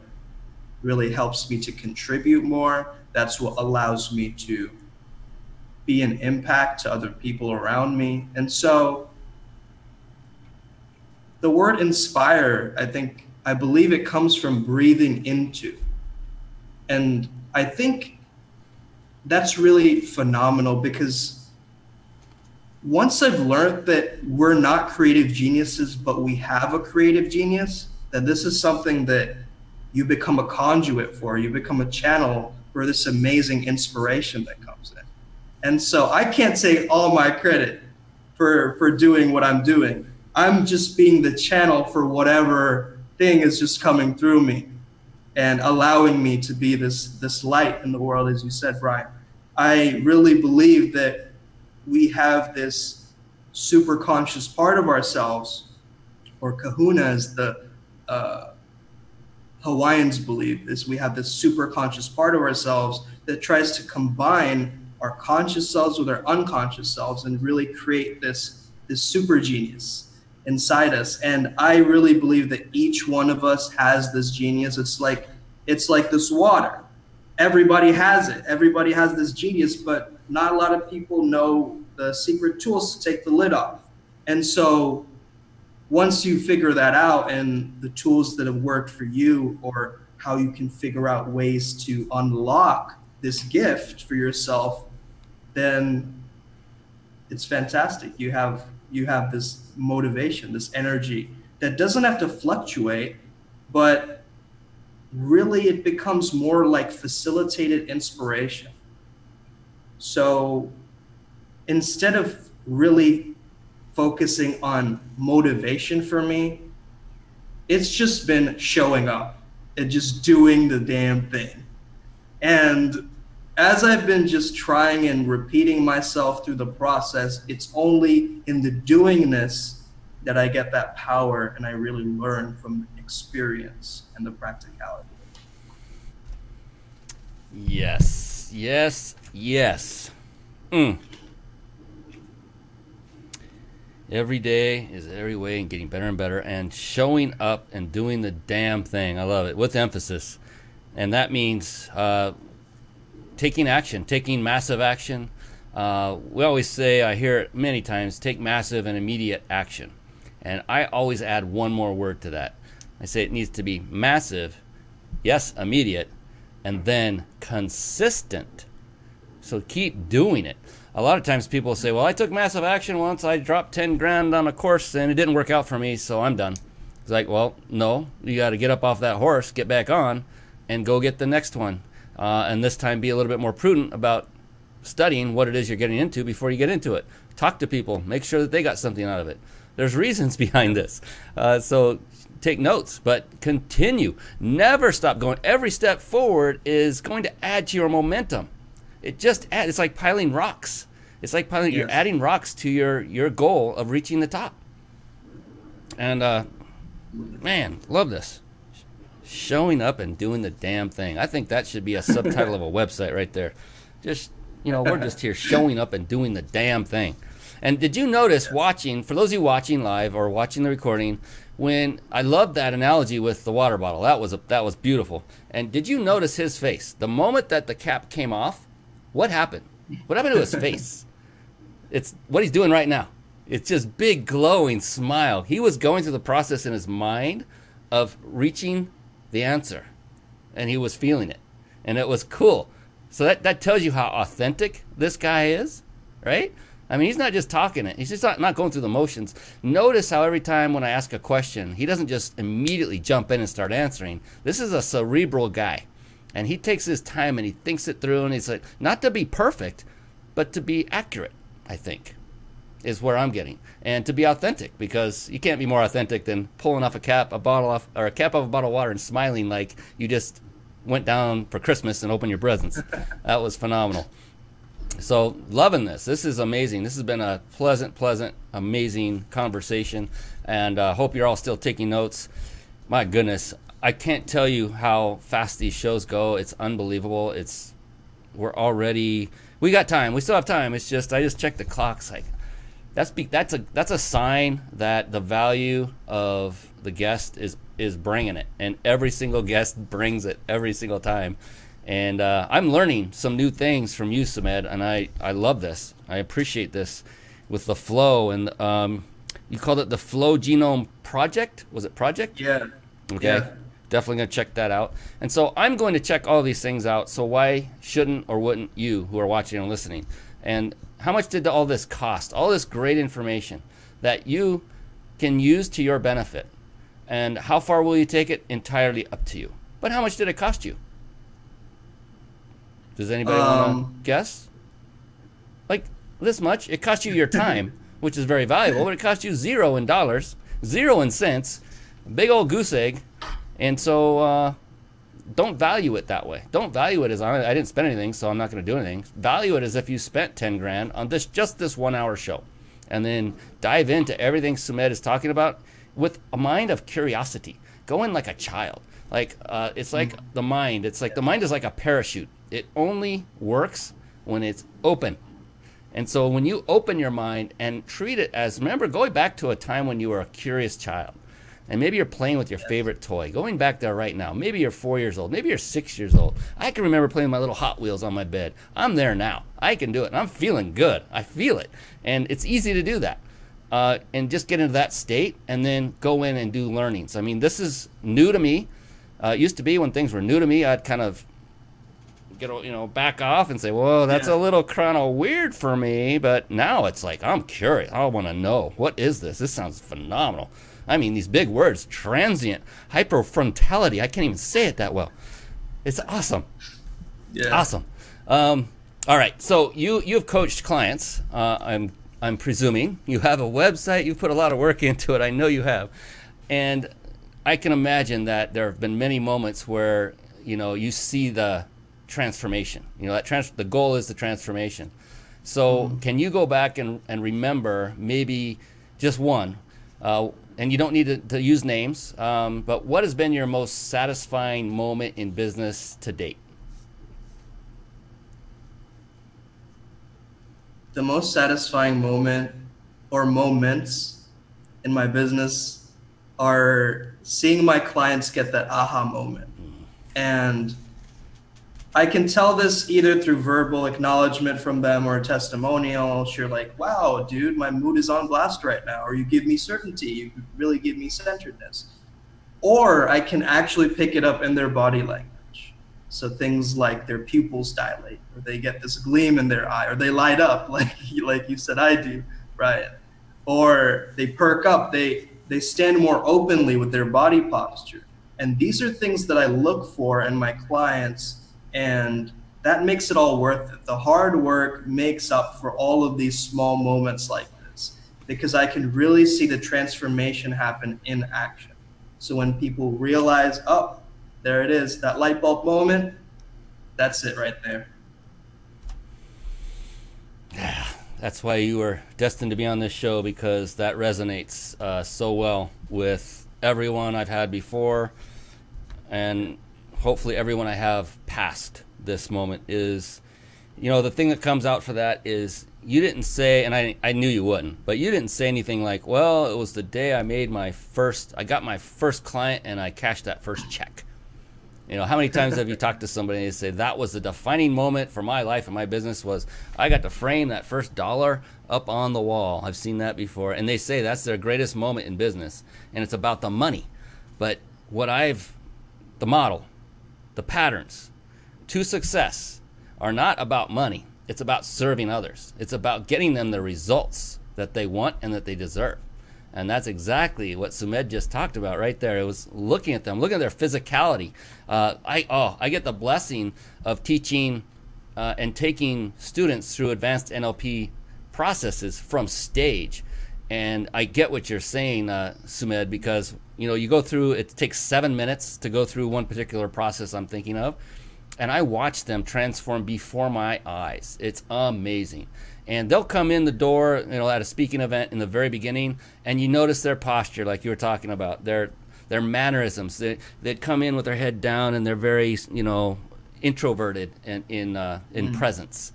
really helps me to contribute more. That's what allows me to be an impact to other people around me. And so the word inspire, I believe it comes from breathing into. And I think that's really phenomenal, because once I've learned that we're not creative geniuses, but we have a creative genius, that this is something that you become a conduit for, you become a channel for this amazing inspiration that comes in. And so I can't take all my credit for doing what I'm doing. I'm just being the channel for whatever thing is just coming through me and allowing me to be this light in the world, as you said, Brian. I really believe that we have this super conscious part of ourselves, or kahuna as the Hawaiians believe, is we have this super conscious part of ourselves that tries to combine our conscious selves with our unconscious selves and really create this super genius inside us. And I really believe that each one of us has this genius. It's like this water. Everybody has it. Everybody has this genius, but not a lot of people know the secret tools to take the lid off. And so once you figure that out, and the tools that have worked for you, or how you can figure out ways to unlock this gift for yourself, then it's fantastic. You have this motivation, this energy that doesn't have to fluctuate, but really it becomes more like facilitated inspiration. So instead of really focusing on motivation for me, it's just been showing up and just doing the damn thing. And as I've been just trying and repeating myself through the process, it's only in the doingness that I get that power, and I really learn from experience and the practicality. Yes, yes, yes. Every day is every way, and getting better and better, and showing up and doing the damn thing. I love it, with emphasis. And that means taking action, taking massive action. We always say, I hear it many times, take massive and immediate action. And I always add one more word to that. I say it needs to be massive, yes, immediate, and then consistent. So keep doing it. a lot of times people say, well, I took massive action once. I dropped 10 grand on a course and it didn't work out for me, so I'm done. It's like, well, no, you got to get up off that horse, get back on, and go get the next one. And this time be a little bit more prudent about studying what it is you're getting into before you get into it. Talk to people. Make sure that they got something out of it. There's reasons behind this. So take notes, but continue. Never stop going. Every step forward is going to add to your momentum. It just adds. It's like piling rocks. It's like piling. Yes. You're adding rocks to your goal of reaching the top. And man, love this. Showing up and doing the damn thing. I think that should be a subtitle of a website right there. Just, we're just here showing up and doing the damn thing. And did you notice watching, for those of you watching live or watching the recording, when I loved that analogy with the water bottle. That was beautiful. And did you notice his face? The moment that the cap came off, what happened? What happened to his face? It's what he's doing right now. It's just big glowing smile. He was going through the process in his mind of reaching the answer, and he was feeling it, and it was cool. So that tells you how authentic this guy is, right? I mean, he's not just talking it. He's just not going through the motions. Notice how every time when I ask a question, he doesn't just immediately jump in and start answering. This is a cerebral guy, and he takes his time and he thinks it through, and he's like, not to be perfect, but to be accurate, I think, is where I'm getting. And to be authentic, because you can't be more authentic than pulling off a cap of a bottle of water and smiling like you just went down for Christmas and opened your presents. That was phenomenal. So loving this. This is amazing. This has been a pleasant, amazing conversation, and hope you're all still taking notes. My goodness, I can't tell you how fast these shows go. It's unbelievable. We got time. We still have time. It's just I just checked the clocks. Like that's a sign that the value of the guest is bringing it, and every single guest brings it every single time. And I'm learning some new things from you, Sumedh, and I love this. I appreciate this with the flow. And you called it the Flow Genome Project? Was it Project? Yeah. Okay. Yeah. Definitely going to check that out. And so I'm going to check all these things out. So why shouldn't or wouldn't you who are watching and listening? And how much did all this cost? All this great information that you can use to your benefit. And how far will you take it? Entirely up to you. But how much did it cost you? Does anybody want to guess? Like this much? It cost you your time, which is very valuable, but it cost you $0 in dollars, 0 in cents, a big old goose egg. And so don't value it that way. Don't value it as I didn't spend anything, so I'm not going to do anything. Value it as if you spent 10 grand on just this 1 hour show. And then dive into everything Sumedh is talking about with a mind of curiosity. Go in like a child. Like it's like the mind. It's like the mind is like a parachute. It only works when it's open. And so when you open your mind and treat it as, remember, going back to a time when you were a curious child, and maybe you're playing with your favorite toy, going back there right now. Maybe you're 4 years old. Maybe you're 6 years old. I can remember playing my little Hot Wheels on my bed. I'm there now. I can do it, and I'm feeling good. I feel it. And it's easy to do that. And just get into that state and then go in and do learnings. I mean, this is new to me. It used to be when things were new to me, I'd kind of back off and say, whoa, that's a little kind of weird for me. But now it's like, I'm curious. I want to know. What is this? This sounds phenomenal. I mean, these big words, transient, hyperfrontality. I can't even say it that well. It's awesome. Yeah. Awesome. All right. So you've coached clients. I'm presuming you have a website. You've put a lot of work into it. I know you have. And I can imagine that there have been many moments where, you see the transformation. The goal is the transformation. So can you go back and remember maybe just one, and you don't need to use names, but what has been your most satisfying moment in business to date? The most satisfying moment or moments in my business are seeing my clients get that aha moment. And I can tell this either through verbal acknowledgement from them or a testimonial. You're like, wow, dude, my mood is on blast right now. Or you give me certainty. You really give me centeredness. Or I can actually pick it up in their body language. So things like their pupils dilate, or they get this gleam in their eye, or they light up like you said I do, Ryan. Or they perk up, they stand more openly with their body posture. And these are things that I look for in my clients, and that makes it all worth it. The hard work makes up for all of these small moments like this, because I can really see the transformation happen in action. So when people realize, oh, there it is, that light bulb moment, that's it right there. Yeah, that's why you were destined to be on this show, because that resonates so well with everyone I've had before, and hopefully everyone I have past this moment. Is, you know, the thing that comes out for that is you didn't say, and I knew you wouldn't, but you didn't say anything like, well, it was the day I got my first client and I cashed that first check. You know, how many times have you talked to somebody and they say, that was the defining moment for my life and my business, was I got to frame that first dollar up on the wall. I've seen that before. And they say that's their greatest moment in business. And it's about the money. But the model, the patterns to success are not about money. It's about serving others. It's about getting them the results that they want and that they deserve. And that's exactly what Sumedh just talked about right there. It was looking at them, looking at their physicality. I get the blessing of teaching and taking students through advanced NLP processes from stage. And I get what you're saying, Sumedh, because you know, you go through, it takes 7 minutes to go through one particular process I'm thinking of. And I watch them transform before my eyes. It's amazing. And they'll come in the door, you know, at a speaking event in the very beginning, and you notice their posture, like you were talking about, their mannerisms. They'd come in with their head down, and they're very, you know, introverted in presence.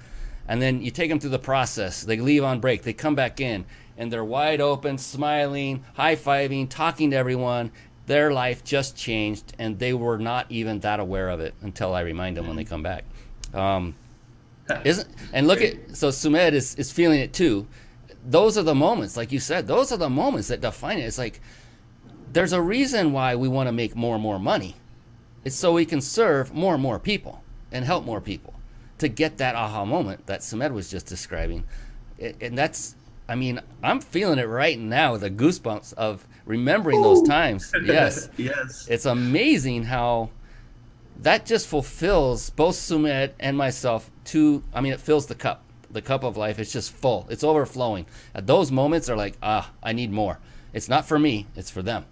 And then you take them through the process. They leave on break. They come back in, and they're wide open, smiling, high-fiving, talking to everyone. Their life just changed, and they were not even that aware of it until I remind them when they come back. And look at, so Sumedh is feeling it too. Those are the moments, like you said, those are the moments that define it. It's like, there's a reason why we want to make more and more money. It's so we can serve more and more people and help more people to get that aha moment that Sumedh was just describing. And that's, I mean, I'm feeling it right now, the goosebumps of remembering those times. Yes. Yes. It's amazing how that just fulfills both Sumedh and myself it fills the cup of life. It's just full. It's overflowing. Those moments are like, I need more. It's not for me. It's for them.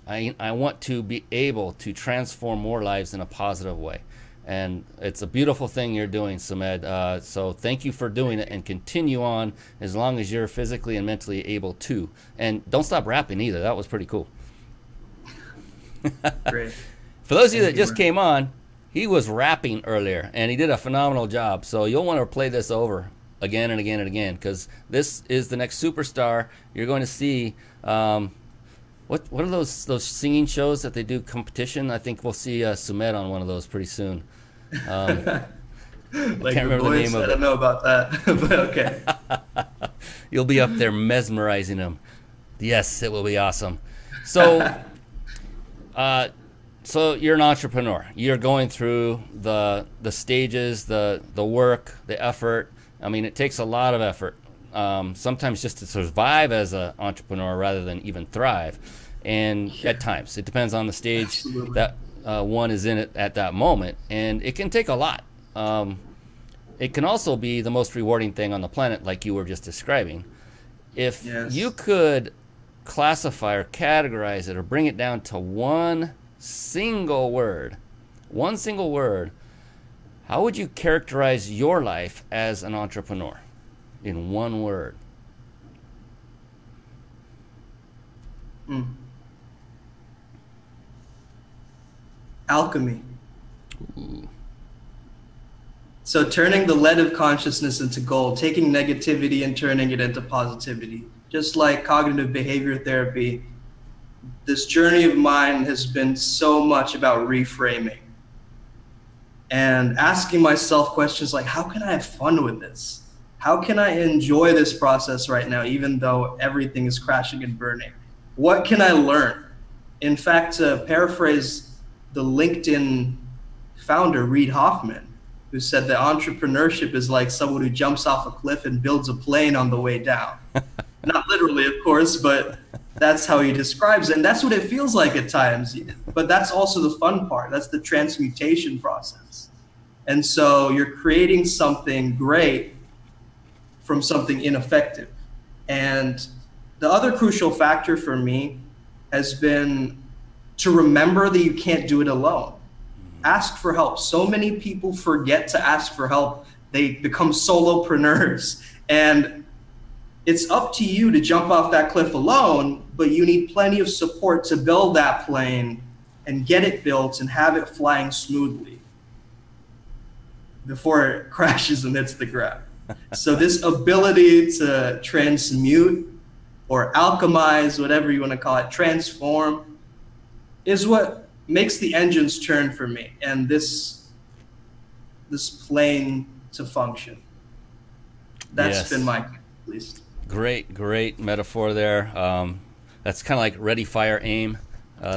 I want to be able to transform more lives in a positive way. And it's a beautiful thing you're doing, Sumedh. So thank you for doing it, and continue on as long as you're physically and mentally able to. And don't stop rapping either. That was pretty cool. Great. For those of you that just came on, he was rapping earlier, and he did a phenomenal job. So you'll want to play this over again and again and again, because this is the next superstar. You're going to see, what are those singing shows that they do competition? I think we'll see Sumedh on one of those pretty soon. Like can't remember the name of it. I don't know about that, but okay. You'll be up there mesmerizing them. Yes, it will be awesome. So, so you're an entrepreneur. You're going through the stages, the work, the effort. I mean, it takes a lot of effort. Sometimes just to survive as an entrepreneur rather than even thrive. And at times, it depends on the stage that one is in it at that moment. And it can take a lot. It can also be the most rewarding thing on the planet, like you were just describing. If you could classify or categorize it or bring it down to one single word, how would you characterize your life as an entrepreneur in one word? Alchemy. Ooh. So turning the lead of consciousness into gold, taking negativity and turning it into positivity. Just like cognitive behavior therapy, this journey of mine has been so much about reframing and asking myself questions like, how can I have fun with this? How can I enjoy this process right now, even though everything is crashing and burning? What can I learn? In fact, to paraphrase the LinkedIn founder, Reid Hoffman, who said that entrepreneurship is like someone who jumps off a cliff and builds a plane on the way down. Not literally, of course, but that's how he describes it. And that's what it feels like at times. But that's also the fun part. That's the transmutation process. And so you're creating something great from something ineffective. And the other crucial factor for me has been to remember that you can't do it alone. Ask for help. So many people forget to ask for help. They become solopreneurs. And it's up to you to jump off that cliff alone, but you need plenty of support to build that plane and get it built and have it flying smoothly before it crashes and hits the ground. So this ability to transmute or alchemize, whatever you want to call it, transform, is what makes the engines turn for me and this plane to function. That's been my, at least. Great metaphor there. That's kind of like ready, fire, aim.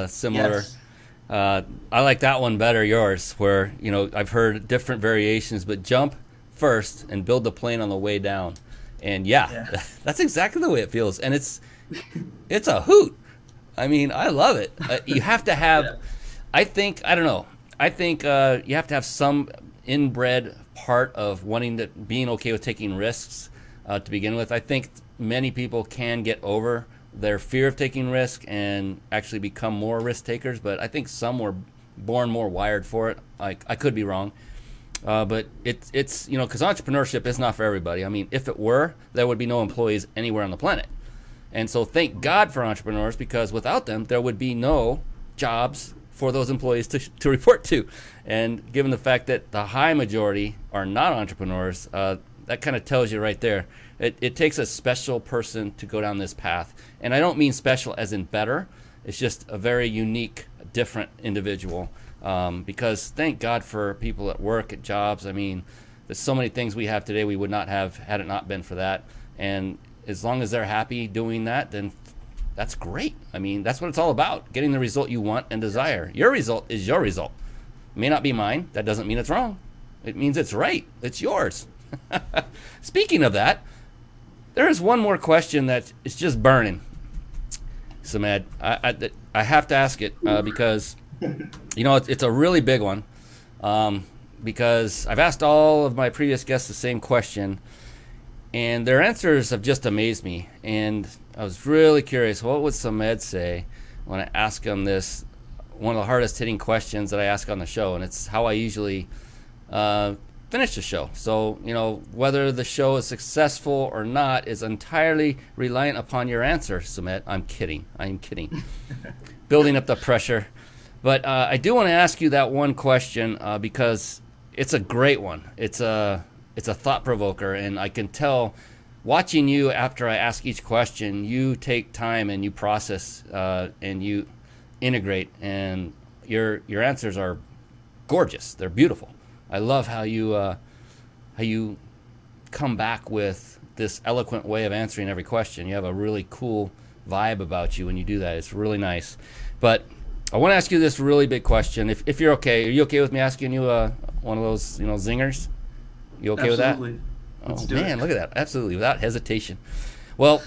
Similar. Yes. I like that one better, yours, where, you know, I've heard different variations, but jump first and build the plane on the way down. And yeah. That's exactly the way it feels. And it's a hoot. I mean, I love it. You have to have, I think you have to have some inbred part of being okay with taking risks to begin with. I think many people can get over their fear of taking risk and actually become more risk takers, but I think some were born more wired for it. I could be wrong. But it's you know, because entrepreneurship is not for everybody. I mean, if it were, there would be no employees anywhere on the planet. And so thank God for entrepreneurs, because without them, there would be no jobs for those employees to report to. And given the fact that the high majority are not entrepreneurs, that kind of tells you right there. It takes a special person to go down this path. And I don't mean special as in better. It's just a very unique, different individual. Because thank God for people at work, at jobs. I mean, there's so many things we have today we would not have had it not been for that. And as long as they're happy doing that, then that's great. I mean, that's what it's all about, getting the result you want and desire. Your result is your result. It may not be mine. That doesn't mean it's wrong. It means it's right. It's yours. Speaking of that, there is one more question that is just burning, Sumedh. I have to ask it because, you know, it's a really big one, because I've asked all of my previous guests the same question, and their answers have just amazed me. And I was really curious, what would Sumedh say when I ask him this, one of the hardest hitting questions that I ask on the show, and it's how I usually finish the show. So, you know, whether the show is successful or not is entirely reliant upon your answer, Sumedh. I'm kidding. Building up the pressure. But I do want to ask you that one question because it's a great one. It's a thought provoker, and I can tell watching you after I ask each question, you take time and you process and you integrate, and your answers are gorgeous. They're beautiful. I love how you come back with this eloquent way of answering every question. You have a really cool vibe about you when you do that. It's really nice. But I want to ask you this really big question. If you're okay, are you okay with me asking you one of those, you know, zingers? You okay Absolutely. with that? Oh man, look at that! Absolutely, without hesitation. Well,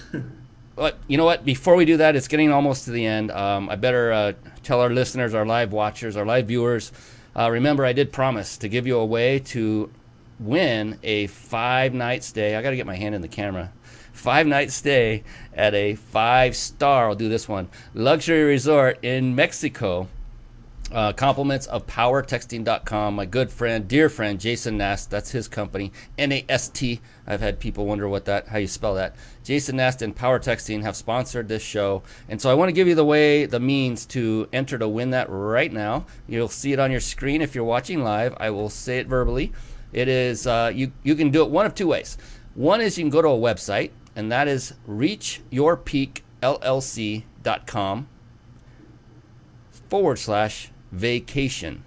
but you know what? Before we do that, it's getting almost to the end. I better tell our listeners, our live watchers, our live viewers. Remember, I did promise to give you a way to win a 5-night stay. I got to get my hand in the camera. 5-night stay at a 5-star, I'll do this one, luxury resort in Mexico. Compliments of powertexting.com. My good friend, dear friend, Jason Nast, that's his company, N-A-S-T. I've had people wonder how you spell that. Jason Nast and Power Texting have sponsored this show. And so I want to give you the means to enter to win that right now. You'll see it on your screen if you're watching live. I will say it verbally. It is, you can do it one of two ways. One is you can go to a website, and that is reachyourpeakllc.com/vacation.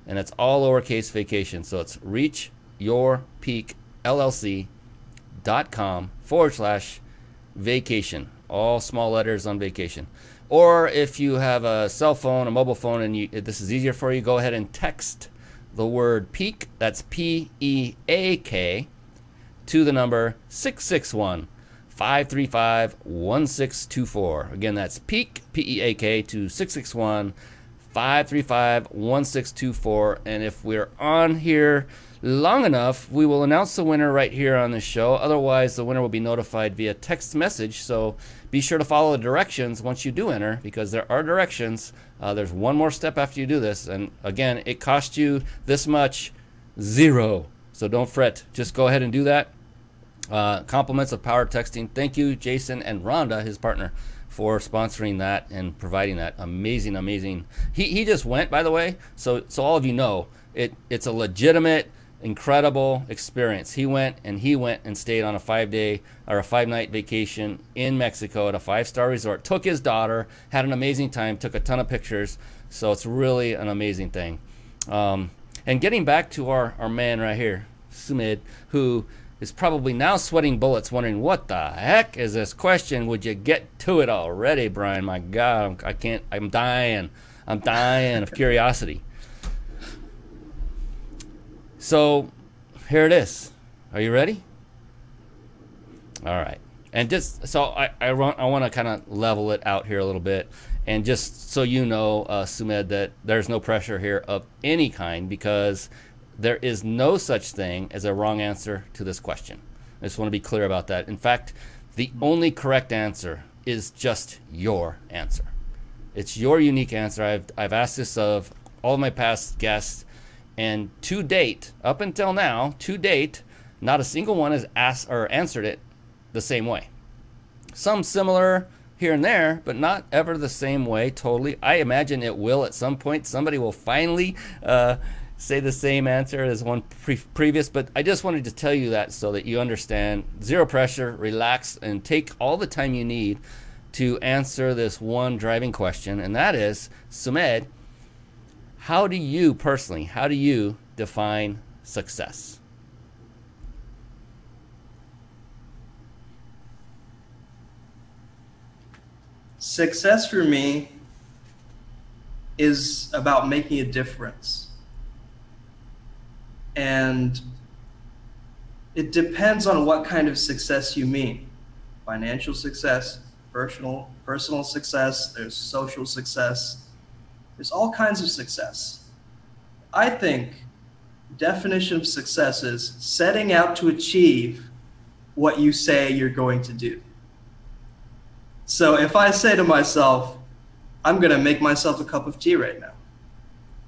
And it's all lowercase vacation. So it's reachyourpeakllc.com/vacation. All small letters on vacation. Or if you have a cell phone, a mobile phone, and this is easier for you, go ahead and text the word peak, that's P-E-A-K, to the number 661-535-1624. Again, that's peak, P-E-A-K, to 661-535-1624. And if we're on here long enough, we will announce the winner right here on the show. Otherwise, the winner will be notified via text message. So be sure to follow the directions once you do enter, because there are directions. There's one more step after you do this. And again, it costs you this much, $0. So don't fret. Just go ahead and do that. Compliments of Power Texting. Thank you, Jason and Rhonda, his partner, for sponsoring that and providing that. Amazing. He just went, by the way. So all of you know, it's a legitimate, incredible experience. He went and stayed on a 5-day or a 5-night vacation in Mexico at a 5-star resort. Took his daughter, had an amazing time, took a ton of pictures. So it's really an amazing thing. And getting back to our man right here, Sumedh, who is probably now sweating bullets, wondering what the heck is this question? Would you get to it already, Brian? My God, I can't. I'm dying of curiosity. So here it is. Are you ready? All right. And just so I want to kind of level it out here a little bit, and just so you know, Sumedh, that there's no pressure here of any kind, because there is no such thing as a wrong answer to this question. I just want to be clear about that. In fact, the only correct answer is just your answer. It's your unique answer. I've asked this of all of my past guests, and to date, up until now, not a single one has asked or answered it the same way. Some similar here and there, but not ever the same way totally. I imagine it will at some point. Somebody will finally say the same answer as one previous, but I just wanted to tell you that so that you understand. Zero pressure, relax, and take all the time you need to answer this one driving question, and that is, Sumedh, how do you define success? Success for me is about making a difference. And it depends on what kind of success you mean. Financial success, personal success, there's social success, there's all kinds of success. I think definition of success is setting out to achieve what you say you're going to do. So if I say to myself, I'm going to make myself a cup of tea right now,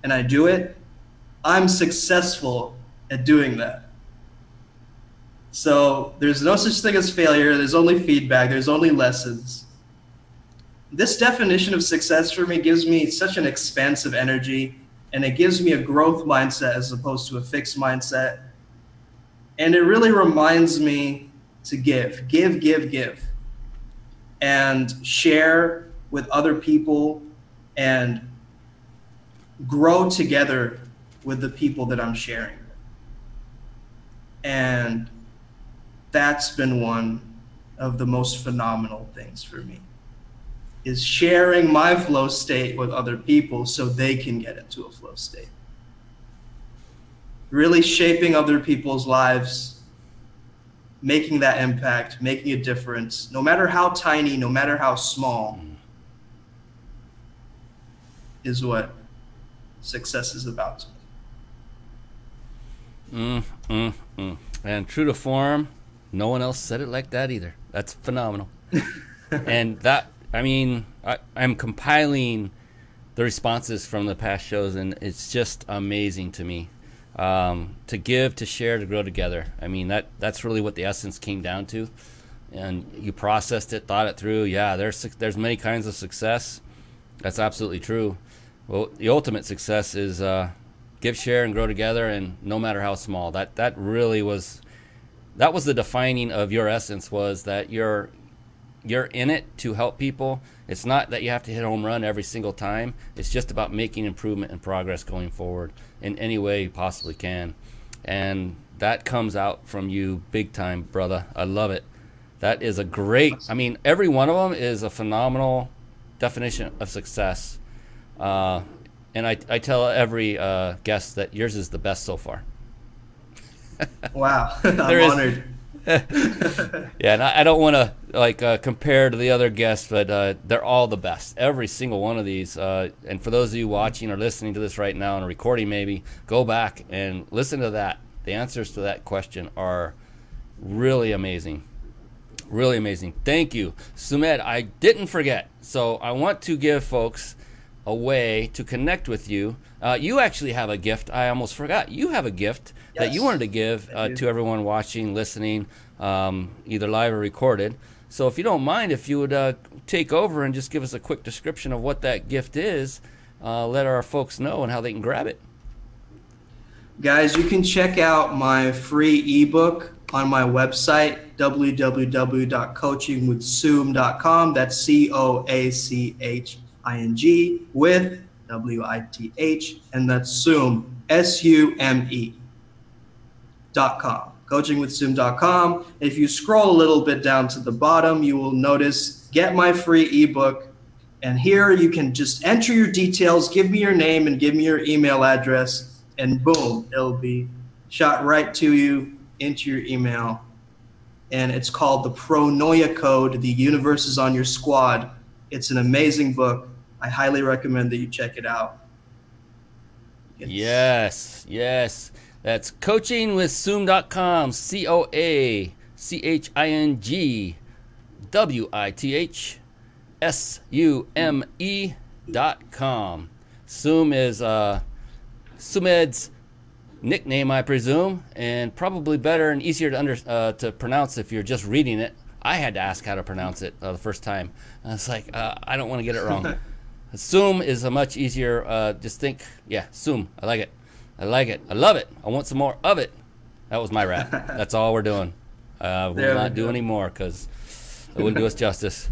and I do it, I'm successful at doing that. So there's no such thing as failure. There's only feedback. There's only lessons. This definition of success for me gives me such an expansive energy, and it gives me a growth mindset as opposed to a fixed mindset. And it really reminds me to give, and share with other people and grow together with the people that I'm sharing. And that's been one of the most phenomenal things for me, is sharing my flow state with other people so they can get into a flow state. Really shaping other people's lives, making that impact, making a difference, no matter how tiny, no matter how small, is what success is about to me. And true to form, no one else said it like that either. That's phenomenal. And that, I mean, I'm compiling the responses from the past shows, and it's just amazing to me. To give, to share, to grow together. I mean, that's really what the essence came down to. And you processed it, thought it through. Yeah, there's many kinds of success. That's absolutely true. Well, the ultimate success is give, share, and grow together, and no matter how small. That really was, that was the defining of your essence, was that you're in it to help people. It's not that you have to hit a home run every single time. It's just about making improvement and progress going forward in any way you possibly can. And that comes out from you big time, brother. I love it. That is a great, I mean, every one of them is a phenomenal definition of success. And I tell every guest that yours is the best so far. Wow, I'm honored. Yeah, and I don't want to compare to the other guests, but they're all the best. Every single one of these. And for those of you watching or listening to this right now and recording, maybe go back and listen to that. The answers to that question are really amazing. Really amazing. Thank you, Sumedh. I didn't forget, so I want to give folks a way to connect with you. You actually have a gift. I almost forgot. You have a gift that you wanted to give to everyone watching, listening, either live or recorded. So if you don't mind, if you would take over and just give us a quick description of what that gift is, let our folks know and how they can grab it. Guys, you can check out my free ebook on my website, www.coachingwithsumedh.com. That's COACHING with WITH, and that's Sume, SUME.com. Coachingwithsumedh.com. If you scroll a little bit down to the bottom, you will notice Get My Free Ebook. And here you can just enter your details, give me your name and give me your email address, and boom, it'll be shot right to you into your email. And it's called The Pronoia Code. The Universe is on Your Squad. It's an amazing book. I highly recommend that you check it out. Yes. That's coachingwithsumedh.com. COACHINGWITHSUME.com. Sume is Sumedh's nickname, I presume, and probably better and easier to pronounce if you're just reading it. I had to ask how to pronounce it the first time. I was like, I don't want to get it wrong. Sume is a much easier, just think, yeah, Sume. I like it. I love it. I want some more of it. That was my rap. That's all we're doing. We'll not do any more because it wouldn't do us justice.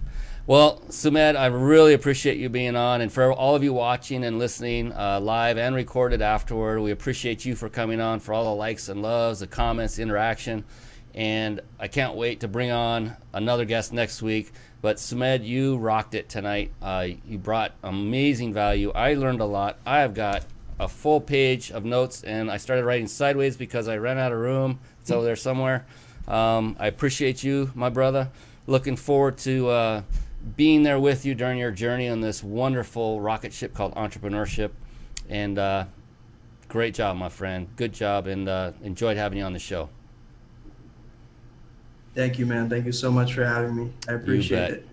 Well, Sumedh, I really appreciate you being on. And for all of you watching and listening live and recorded afterward, we appreciate you for coming on, for all the likes and loves, the comments, the interaction. And I can't wait to bring on another guest next week. But Sumedh, you rocked it tonight. You brought amazing value. I learned a lot. I have got a full page of notes, and I started writing sideways because I ran out of room. It's over there somewhere. I appreciate you, my brother. Looking forward to being there with you during your journey on this wonderful rocket ship called entrepreneurship. And great job, my friend. Good job, and enjoyed having you on the show. Thank you, man. Thank you so much for having me. I appreciate it.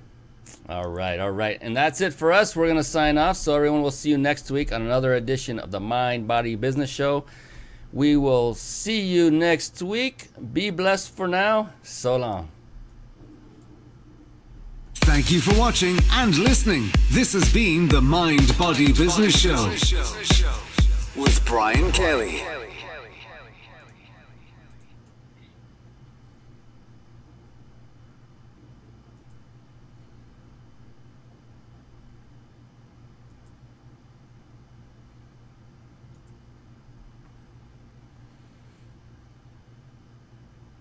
All right. And that's it for us. We're going to sign off. So everyone, will see you next week on another edition of the Mind Body Business Show. We will see you next week. Be blessed for now. So long. Thank you for watching and listening. This has been the Mind Body Business Show with Brian Kelly.